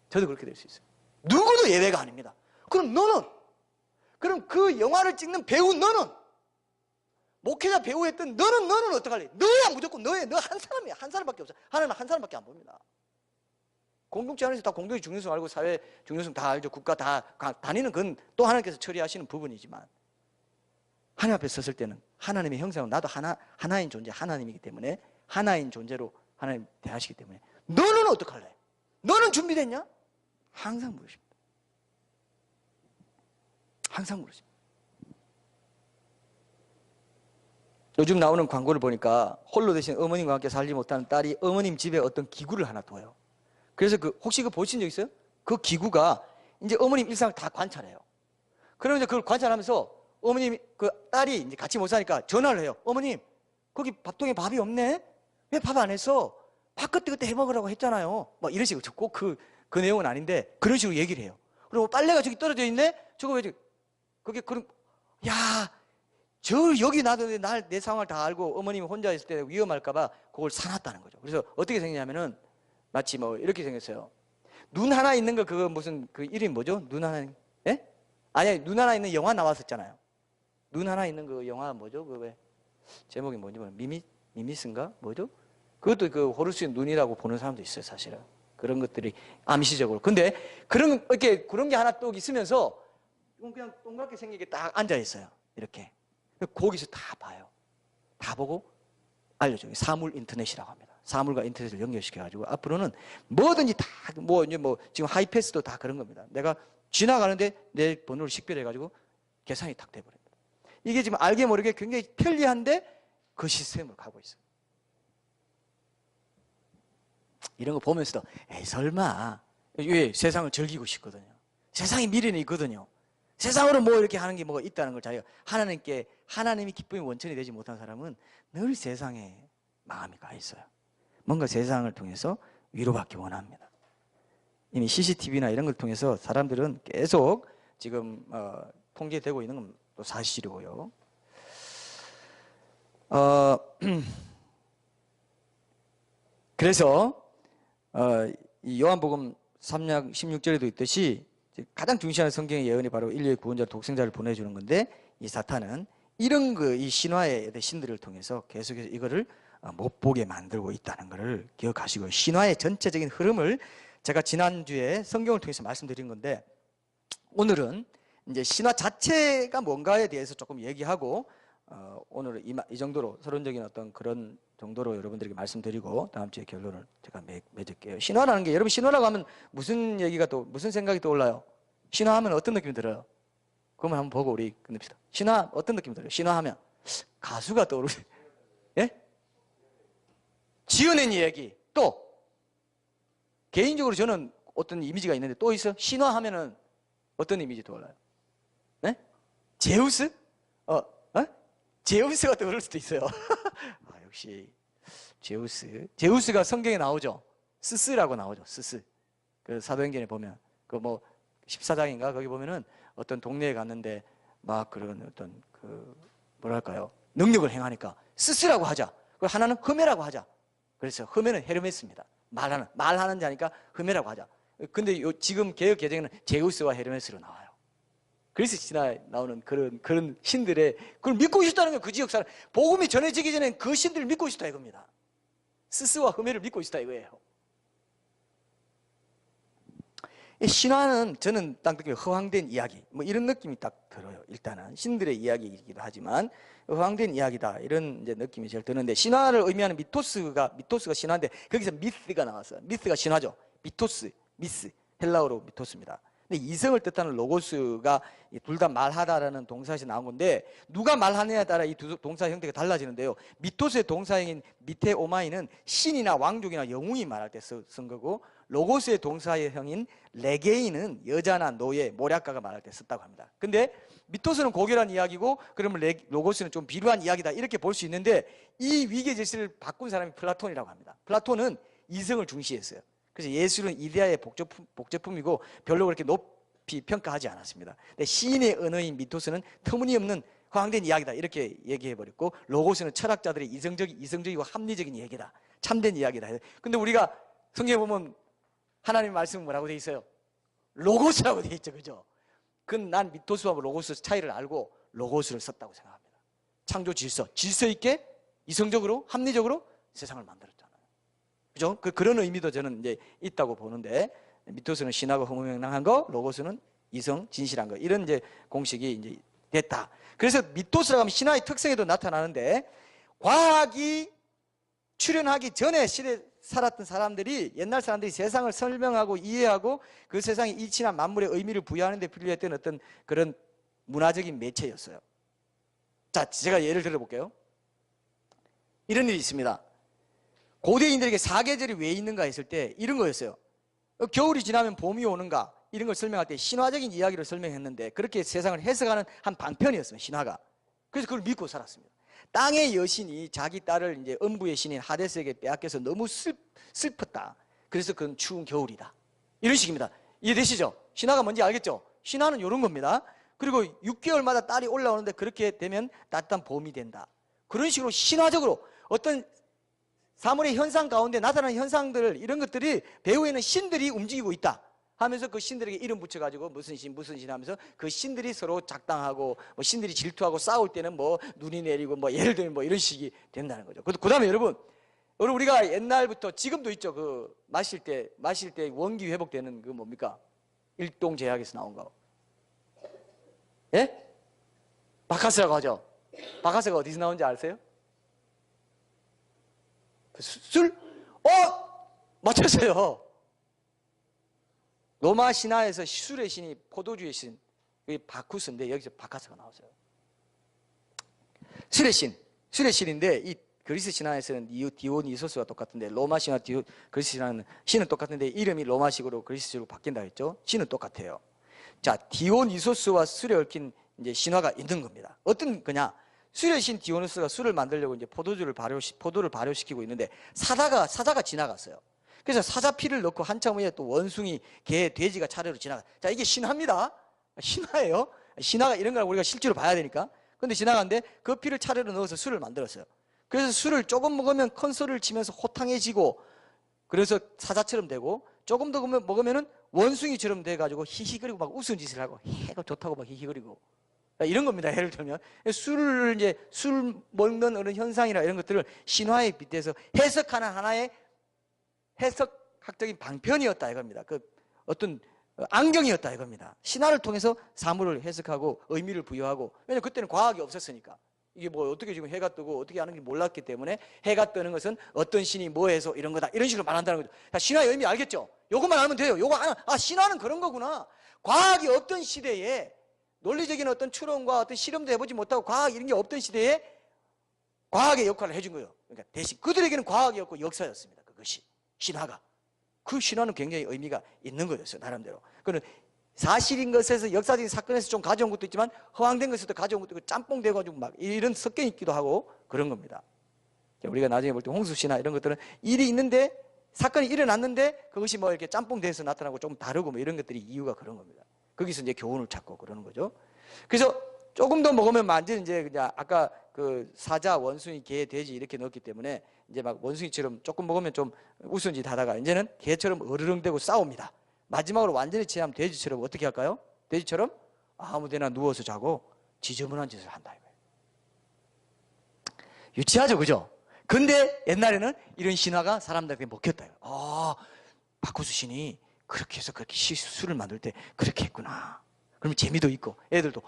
저도 그렇게 될 수 있어요. 누구도 예외가 아닙니다. 그럼 그럼 그 영화를 찍는 배우 너는 목회자 배우 했던 너는 어떡할래? 너야 무조건 너 한 사람이야. 한 사람밖에 없어. 하나님은 한 사람밖에 안 봅니다. 공동체 안에서 다 공동의 중요성 알고 사회 중요성 다 알죠. 국가 다 다니는 건 또 하나님께서 처리하시는 부분이지만 하나님 앞에 섰을 때는 하나님의 형상은 나도 하나인 존재 하나님이기 때문에 하나인 존재로 하나님 대하시기 때문에 너는 어떡할래? 너는 준비됐냐? 항상 물으십니다. 항상 물으십니다. 요즘 나오는 광고를 보니까 홀로 대신 어머님과 함께 살지 못하는 딸이 어머님 집에 어떤 기구를 하나 둬요. 그래서 혹시 보신 적 있어요? 그 기구가 이제 어머님 일상을 다 관찰해요. 그러면 이제 그걸 관찰하면서 어머님, 그 딸이 이제 같이 못 사니까 전화를 해요. 어머님, 거기 밥통에 밥이 없네? 왜 밥 안 했어? 밥 그때 해 먹으라고 했잖아요. 막 이런 식으로 꼭 그 내용은 아닌데 그런 식으로 얘기를 해요. 그리고 빨래가 저기 떨어져 있네? 저거 왜 그게 그럼 야, 저 여기 놔뒀는데 내 상황을 다 알고 어머님이 혼자 있을 때 위험할까봐 그걸 사놨다는 거죠. 그래서 어떻게 생겼냐면은 마치 뭐 이렇게 생겼어요. 눈 하나 있는 거 그거 무슨 그 이름이 뭐죠? 눈 하나, 예? 아니, 눈 하나 있는 영화 나왔었잖아요. 눈 하나 있는 그 영화 뭐죠? 그 왜 제목이 뭔지 모르겠어요. 미미스인가? 뭐죠? 그것도 그 호루스의 눈이라고 보는 사람도 있어요, 사실은. 그런 것들이 암시적으로. 근데 이렇게 그런 게 하나 또 있으면서 그냥 동그랗게 생기게 딱 앉아 있어요. 이렇게. 거기서 다 봐요. 다 보고 알려줘요. 사물 인터넷이라고 합니다. 사물과 인터넷을 연결시켜가지고 앞으로는 뭐든지 다, 지금 하이패스도 다 그런 겁니다. 내가 지나가는데 내 번호를 식별해가지고 계산이 탁 돼버립니다. 이게 지금 알게 모르게 굉장히 편리한데 그 시스템으로 가고 있어요. 이런 거 보면서도 에이 설마 왜 세상을 즐기고 싶거든요. 세상에 미래는 있거든요. 세상으로 뭐 이렇게 하는 게 뭐가 있다는 걸 자기가 하나님이 기쁨의 원천이 되지 못한 사람은 늘 세상에 마음이 가 있어요. 뭔가 세상을 통해서 위로받기 원합니다. 이미 CCTV나 이런 걸 통해서 사람들은 계속 지금 통제되고 있는 건 또 사실이고요. 그래서 이 요한복음 3장 16절에도 있듯이 가장 중시하는 성경의 예언이 바로 인류의 구원자 독생자를 보내주는 건데, 이 사탄은 이런 이 신화의 신들을 통해서 계속해서 이거를 못 보게 만들고 있다는 것을 기억하시고요. 신화의 전체적인 흐름을 제가 지난주에 성경을 통해서 말씀드린 건데, 오늘은 이제 신화 자체가 뭔가에 대해서 조금 얘기하고 오늘은 이 정도로 서론적인 어떤 그런 정도로 여러분들에게 말씀드리고 다음 주에 결론을 제가 맺을게요. 신화라는 게, 여러분 신화라고 하면 무슨 생각이 떠올라요? 신화하면 어떤 느낌이 들어요? 그러면 한번 보고 우리 끝냅시다. 신화 어떤 느낌이 들어요? 신화하면 가수가 떠오르세요. 예? 지어낸 이야기. 또 개인적으로 저는 어떤 이미지가 있는데 또 있어? 신화하면은 어떤 이미지 떠올라요? 네? 제우스? 제우스가 떠오를 수도 있어요. 역시 제우스가 성경에 나오죠. 스스라고 나오죠. 스스. 그 사도행전에 보면 그 뭐 14장인가 거기 보면은 어떤 동네에 갔는데 막 그런 어떤 그 뭐랄까요, 능력을 행하니까 스스라고 하자. 그 하나는 흠메라고 하자. 그래서 흠메는 헤르메스입니다. 말하는 자니까 흠메라고 하자. 근데 지금 개역 개정에는 제우스와 헤르메스로 나와요. 그래서 신화에 나오는 그런 신들의 그걸 믿고 있었다는 거예요. 그 지역 사람 복음이 전해지기 전에 그 신들을 믿고 있었다 이겁니다. 스스와 흠메를 믿고 있었다 이거예요. 이 신화는 저는 딱 느끼기에 허황된 이야기 뭐 이런 느낌이 딱 들어요. 일단은 신들의 이야기이기도 하지만 허황된 이야기다 이런 이제 느낌이 제일 드는데, 신화를 의미하는 미토스가 신화인데 거기서 미스가 나왔어요. 미스가 신화죠. 미스 헬라어로 미토스입니다. 근데 이성을 뜻하는 로고스가 둘 다 말하다라는 동사에서 나온 건데, 누가 말하느냐에 따라 이 두 동사 형태가 달라지는데요. 미토스의 동사형인 미테오마이는 신이나 왕족이나 영웅이 말할 때 쓴 거고, 로고스의 동사형인 레게이는 여자나 노예, 모략가가 말할 때 썼다고 합니다. 근데 미토스는 고결한 이야기고, 그러면 로고스는 좀 비루한 이야기다 이렇게 볼 수 있는데, 이 위계 질서를 바꾼 사람이 플라톤이라고 합니다. 플라톤은 이성을 중시했어요. 그래서 예술은 이데아의 복제품이고 별로 그렇게 높이 평가하지 않았습니다. 근데 시인의 언어인 미토스는 터무니없는 허황된 이야기다 이렇게 얘기해버렸고, 로고스는 철학자들의 이성적이고 합리적인 얘기다, 참된 이야기다. 근데 우리가 성경에 보면 하나님 말씀은 뭐라고 돼 있어요? 로고스라고 돼 있죠, 그죠? 그건 난 미토스와 로고스 차이를 알고 로고스를 썼다고 생각합니다. 창조 질서 있게 이성적으로 합리적으로 세상을 만들었잖아요. 그죠? 그런 의미도 저는 이제 있다고 보는데, 미토스는 신하고 허무맹랑한 거, 로고스는 이성, 진실한 거, 이런 이제 공식이 이제 됐다. 그래서 미토스라고 하면 신화의 특성에도 나타나는데, 과학이 출현하기 전에 시대에 살았던 사람들이, 옛날 사람들이 세상을 설명하고 이해하고 그 세상에 이치나 만물의 의미를 부여하는 데 필요했던 어떤 그런 문화적인 매체였어요. 자, 제가 예를 들어볼게요. 이런 일이 있습니다. 고대인들에게 사계절이 왜 있는가 했을 때 이런 거였어요. 겨울이 지나면 봄이 오는가, 이런 걸 설명할 때 신화적인 이야기를 설명했는데, 그렇게 세상을 해석하는 한 방편이었어요, 신화가. 그래서 그걸 믿고 살았습니다. 땅의 여신이 자기 딸을 이제 음부의 신인 하데스에게 빼앗겨서 너무 슬펐다. 그래서 그건 추운 겨울이다. 이런 식입니다. 이해되시죠? 신화가 뭔지 알겠죠? 신화는 이런 겁니다. 그리고 6개월마다 딸이 올라오는데 그렇게 되면 따뜻한 봄이 된다. 그런 식으로 신화적으로 어떤 사물의 현상 가운데 나타나는 현상들, 이런 것들이 배후에는 신들이 움직이고 있다 하면서 그 신들에게 이름 붙여가지고 무슨 신 하면서 그 신들이 서로 작당하고 뭐 신들이 질투하고 싸울 때는 뭐 눈이 내리고 뭐 예를 들면 뭐 이런 식이 된다는 거죠. 그 다음에 여러분 우리가 옛날부터 지금도 있죠. 그 마실 때 원기 회복되는 그 뭡니까? 일동제약에서 나온 거. 예? 바카스라고 하죠. 바카스가 어디서 나온지 아세요? 술? 맞췄어요. 로마 신화에서 술의 신이 포도주의 신, 그게 바쿠스인데 여기서 바카스가 나왔어요. 술의 신인데 이 그리스 신화에서는 디오니소스와 똑같은데 로마 신화 그리스 신화는 신은 똑같은데 이름이 로마식으로 그리스식으로 바뀐다 했죠. 신은 똑같아요. 자, 디오니소스와 술에 얽힌 이제 신화가 있는 겁니다. 어떤 거냐? 술의 신 디오니소스가 술을 만들려고 이제 포도를 발효시키고 있는데 사자가 지나갔어요. 그래서 사자 피를 넣고 한참 후에 또 원숭이, 개, 돼지가 차례로 지나가. 자, 이게 신화입니다. 신화예요. 신화가 이런 걸 우리가 실제로 봐야 되니까. 근데 지나갔는데 그 피를 차례로 넣어서 술을 만들었어요. 그래서 술을 조금 먹으면 큰 소리를 치면서 호탕해지고, 그래서 사자처럼 되고, 조금 더 먹으면은 원숭이처럼 돼가지고 히히거리고 막 우스운 짓을 하고, 해가 좋다고 막 히히거리고. 이런 겁니다. 예를 들면 술 먹는 어느 현상이나 이런 것들을 신화에 빗대서 해석하는 하나의 해석학적인 방편이었다 이겁니다. 그 어떤 안경이었다 이겁니다. 신화를 통해서 사물을 해석하고 의미를 부여하고, 왜냐하면 그때는 과학이 없었으니까. 이게 뭐 어떻게 지금 해가 뜨고 어떻게 하는지 몰랐기 때문에 해가 뜨는 것은 어떤 신이 뭐 해서 이런 거다 이런 식으로 말한다는 거죠. 자, 신화의 의미 알겠죠? 요것만 알면 돼요. 요거 신화는 그런 거구나. 과학이 없던 시대에, 논리적인 어떤 추론과 어떤 실험도 해보지 못하고 과학 이런 게 없던 시대에 과학의 역할을 해준 거예요. 그러니까 대신 그들에게는 과학이었고 역사였습니다. 그것이 신화가. 그 신화는 굉장히 의미가 있는 거였어요. 나름대로. 그는 사실인 것에서 역사적인 사건에서 좀 가져온 것도 있지만 허황된 것에도 가져온 것도 있고 짬뽕 돼가지고 막 이런 섞여 있기도 하고 그런 겁니다. 우리가 나중에 볼 때 홍수신화 이런 것들은 일이 있는데 사건이 일어났는데 그것이 뭐 이렇게 짬뽕 돼서 나타나고 좀 다르고 뭐 이런 것들이 이유가 그런 겁니다. 거기서 이제 교훈을 찾고 그러는 거죠. 그래서 조금 더 먹으면 완전 이제 그냥 아까 그 사자, 원숭이, 개, 돼지 이렇게 넣었기 때문에 이제 막 원숭이처럼 조금 먹으면 좀 우스운 짓 하다가 이제는 개처럼 어르렁대고 싸웁니다. 마지막으로 완전히 취하면 돼지처럼 어떻게 할까요? 돼지처럼 아무데나 누워서 자고 지저분한 짓을 한다 이거예요. 유치하죠, 그죠? 근데 옛날에는 이런 신화가 사람들에게 먹혔다 이거예요. 바쿠스 신이 그렇게 해서 그렇게 술을 만들 때 그렇게 했구나. 그러면 재미도 있고 애들도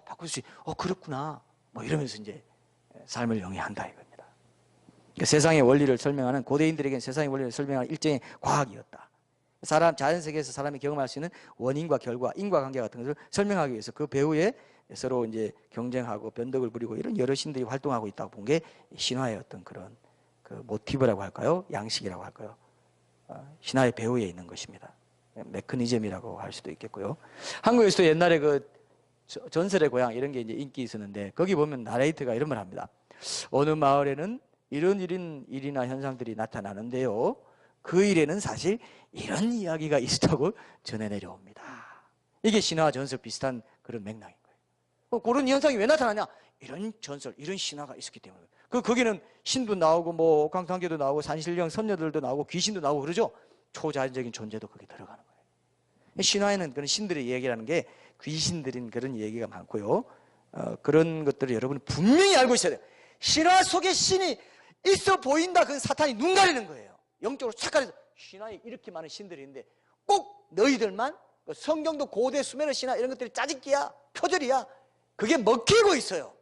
바쿠스 신 그렇구나 뭐 이러면서 이제 삶을 영위한다 이겁니다. 그러니까 세상의 원리를 설명하는, 고대인들에게는 세상의 원리를 설명하는 일종의 과학이었다. 자연 세계에서 사람이 경험할 수 있는 원인과 결과, 인과관계 같은 것을 설명하기 위해서 그 배후에 서로 이제 경쟁하고 변덕을 부리고 이런 여러 신들이 활동하고 있다고 본 게 신화의 어떤 그런 그 모티브라고 할까요? 양식이라고 할까요? 신화의 배후에 있는 것입니다. 메커니즘이라고 할 수도 있겠고요. 한국에서도 옛날에 그 전설의 고향 이런 게 이제 인기 있었는데 거기 보면 나레이터가 이런 말 합니다. 어느 마을에는 이런 일이나 현상들이 나타나는데요. 그 일에는 사실 이런 이야기가 있었다고 전해 내려옵니다. 이게 신화와 전설 비슷한 그런 맥락인 거예요. 그런 현상이 왜 나타나냐? 이런 전설, 이런 신화가 있었기 때문에. 거기는 신도 나오고 뭐 옥황탕계도 나오고 산신령 선녀들도 나오고 귀신도 나오고 그러죠. 초자연적인 존재도 거기 들어가는 거예요. 신화에는 그런 신들의 얘기라는 게 귀신들인 그런 얘기가 많고요. 그런 것들을 여러분은 분명히 알고 있어야 돼요. 신화 속에 신이 있어 보인다. 그건 사탄이 눈 가리는 거예요. 영적으로 착 가려서 신화에 이렇게 많은 신들이 있는데 꼭 너희들만 성경도 고대 수메르 신화 이런 것들이 짜집기야, 표절이야. 그게 먹히고 있어요.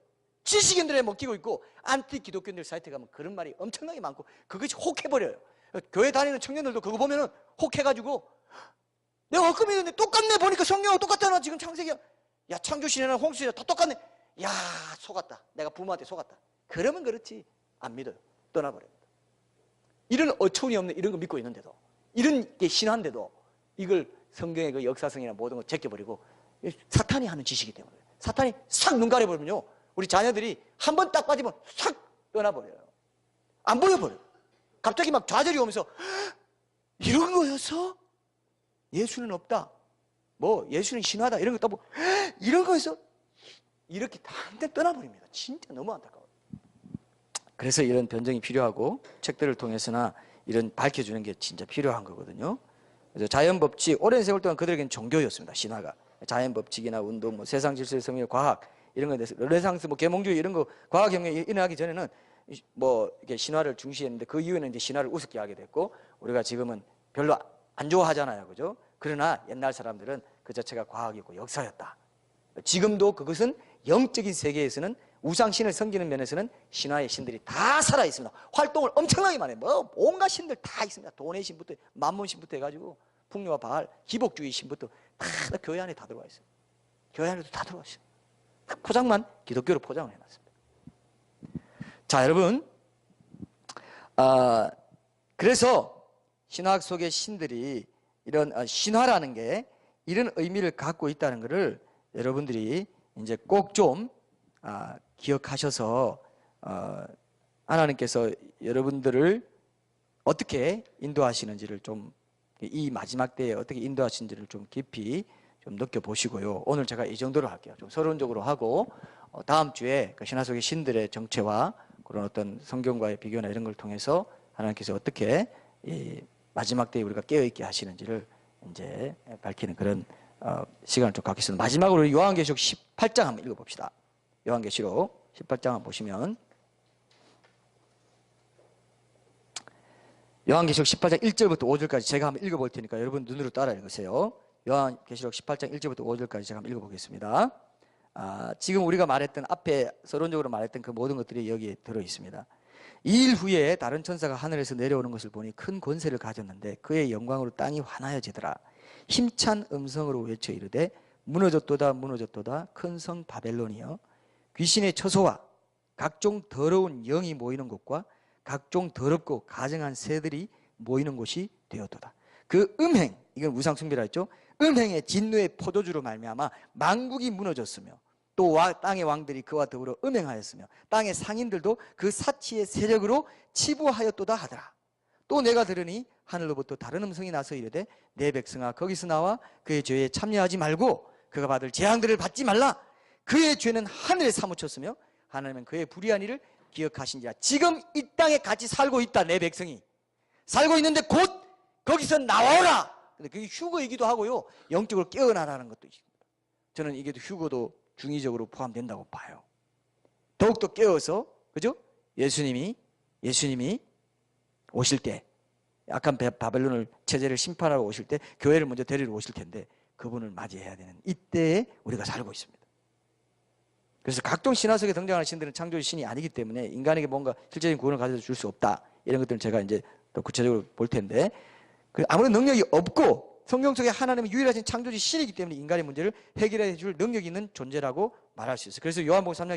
지식인들에 먹히고 있고 안티 기독교인들 사이트에 가면 그런 말이 엄청나게 많고 그것이 혹해버려요. 교회 다니는 청년들도 그거 보면은 혹해가지고 내가 엊그제 믿었는데 똑같네. 보니까 성경하고 똑같잖아. 지금 창세기야. 야, 창조신이나 홍수신이나 다 똑같네. 야, 속았다. 내가 부모한테 속았다. 그러면 그렇지. 안 믿어요. 떠나버립니다. 이런 어처구니 없는 이런 거 믿고 있는데도, 이런 게 신화인데도 이걸 성경의 그 역사성이나 모든 걸 제껴버리고 사탄이 하는 짓이기 때문에 사탄이 싹 눈 가려버리면요, 우리 자녀들이 한 번 딱 빠지면 싹 떠나버려요. 안 보여버려요. 갑자기 막 좌절이 오면서 이런 거였어? 예수는 없다. 뭐 예수는 신화다 이런 거 또 뭐 이런 거에서 이렇게 한데 떠나버립니다. 진짜 너무 안타까워요. 그래서 이런 변정이 필요하고 책들을 통해서나 이런 밝혀주는 게 진짜 필요한 거거든요. 그래서 자연법칙, 오랜 세월 동안 그들에게는 종교였습니다. 신화가. 자연법칙이나 운동, 뭐 세상 질서의 성리, 과학 이런 거에 대해서 르네상스, 뭐 계몽주의 이런 거 과학혁명이 일어나기 전에는 뭐 이렇게 신화를 중시했는데 그 이후에는 이제 신화를 우습게 하게 됐고 우리가 지금은 별로 안 좋아하잖아요, 그죠? 그러나 옛날 사람들은 그 자체가 과학이었고 역사였다. 지금도 그것은 영적인 세계에서는 우상신을 섬기는 면에서는 신화의 신들이 다 살아있습니다. 활동을 엄청나게 많이 해요. 뭐 온갖 신들 다 있습니다. 돈의 신부터 만몬 신부터 해가지고 풍요와 바알, 기복주의 신부터 다 교회 안에 다 들어와 있어요. 교회 안에도 다 들어와 있어요. 포장만 기독교로 포장을 해놨습니다. 자, 여러분, 그래서 신학 속의 신들이 이런 신화라는 게 이런 의미를 갖고 있다는 것을 여러분들이 이제 꼭 좀 기억하셔서 하나님께서 여러분들을 어떻게 인도하시는지를 좀 이 마지막 때에 어떻게 인도하시는지를 좀 깊이 좀 느껴보시고요. 오늘 제가 이 정도로 할게요. 좀 서론적으로 하고 다음 주에 그 신화 속의 신들의 정체와 그런 어떤 성경과의 비교나 이런 걸 통해서 하나님께서 어떻게 이 마지막 때에 우리가 깨어있게 하시는지를 이제 밝히는 그런 시간을 좀 갖겠습니다. 마지막으로 요한계시록 18장 한번 읽어봅시다. 요한계시록 18장 한번 보시면 요한계시록 18장 1절부터 5절까지 제가 한번 읽어볼 테니까 여러분 눈으로 따라 읽으세요. 요한계시록 18장 1절부터 5절까지 제가 한번 읽어보겠습니다. 지금 우리가 말했던 앞에 서론적으로 말했던 그 모든 것들이 여기에 들어있습니다. 2일 후에 다른 천사가 하늘에서 내려오는 것을 보니 큰 권세를 가졌는데 그의 영광으로 땅이 환하여지더라. 힘찬 음성으로 외쳐 이르되 무너졌도다 무너졌도다 큰 성 바벨론이여 귀신의 처소와 각종 더러운 영이 모이는 곳과 각종 더럽고 가증한 새들이 모이는 곳이 되었도다. 그 음행, 이건 우상숭배라 했죠. 음행의 진노의 포도주로 말미암아 만국이 무너졌으며 또 땅의 왕들이 그와 더불어 음행하였으며 땅의 상인들도 그 사치의 세력으로 치부하였도다 하더라. 또 내가 들으니 하늘로부터 다른 음성이 나서 이르되 내 백성아 거기서 나와 그의 죄에 참여하지 말고 그가 받을 재앙들을 받지 말라. 그의 죄는 하늘에 사무쳤으며 하나님은 그의 불의한 일을 기억하신지라. 지금 이 땅에 같이 살고 있다. 내 백성이 살고 있는데 곧 거기서 나와라. 근데 그게 휴거이기도 하고요, 영적으로 깨어나라는 것도 있습니다. 저는 이게 휴거도 중의적으로 포함된다고 봐요. 더욱더 깨어서, 그죠? 예수님이 오실 때, 약한 바벨론을 체제를 심판하러 오실 때 교회를 먼저 데리러 오실 텐데 그분을 맞이해야 되는 이때에 우리가 살고 있습니다. 그래서 각종 신화 속에 등장하는 신들은 창조의 신이 아니기 때문에 인간에게 뭔가 실제적인 구원을 가져다 줄 수 없다. 이런 것들은 제가 이제 더 구체적으로 볼 텐데, 아무런 능력이 없고 성경 속에 하나님은 유일하신 창조주 신이기 때문에 인간의 문제를 해결해 줄 능력이 있는 존재라고 말할 수 있어요. 그래서 요한복음 3장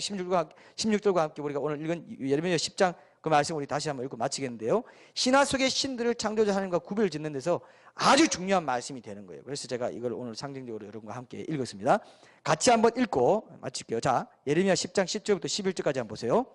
16절과 함께 우리가 오늘 읽은 예레미야 10장 그 말씀 우리 다시 한번 읽고 마치겠는데요. 신화 속의 신들을 창조자 하나님과 구별을 짓는 데서 아주 중요한 말씀이 되는 거예요. 그래서 제가 이걸 오늘 상징적으로 여러분과 함께 읽었습니다. 같이 한번 읽고 마칠게요. 자, 예레미야 10장 10절부터 11절까지 한번 보세요.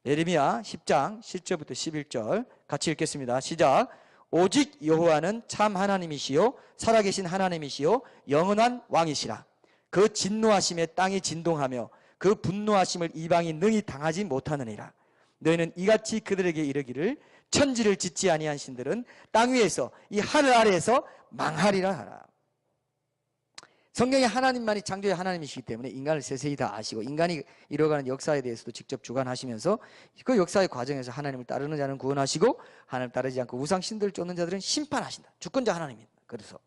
예레미야 10장 10절부터 11절 같이 읽겠습니다. 시작. 오직 여호와는 참 하나님이시요 살아계신 하나님이시요 영원한 왕이시라. 그 진노하심에 땅이 진동하며 그 분노하심을 이방이 능히 당하지 못하느니라. 너희는 이같이 그들에게 이르기를 천지를 짓지 아니한 신들은 땅 위에서 이 하늘 아래에서 망하리라 하라. 성경에 하나님만이 창조의 하나님이시기 때문에 인간을 세세히 다 아시고 인간이 이뤄가는 역사에 대해서도 직접 주관하시면서 그 역사의 과정에서 하나님을 따르는 자는 구원하시고 하나님을 따르지 않고 우상 신들을 쫓는 자들은 심판하신다. 주권자 하나님입니다. 그래서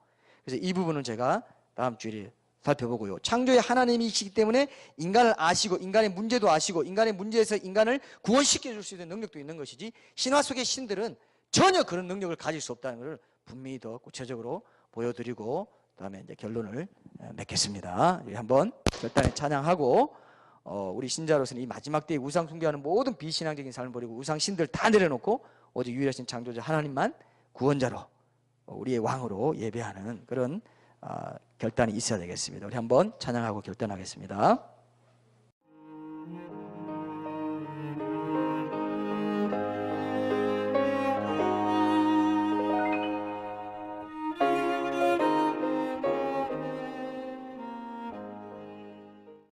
이 부분은 제가 다음 주에 살펴보고요. 창조의 하나님이시기 때문에 인간을 아시고 인간의 문제도 아시고 인간의 문제에서 인간을 구원시켜 줄 수 있는 능력도 있는 것이지 신화 속의 신들은 전혀 그런 능력을 가질 수 없다는 것을 분명히 더 구체적으로 보여드리고 그다음에 이제 결론을 맺겠습니다. 한번 결단에 찬양하고 우리 신자로서는 이 마지막 때에 우상 숭배하는 모든 비신앙적인 삶을 버리고 우상 신들 다 내려놓고 오직 유일하신 창조자 하나님만 구원자로 우리의 왕으로 예배하는 그런 결단이 있어야 되겠습니다. 우리 한번 찬양하고 결단하겠습니다.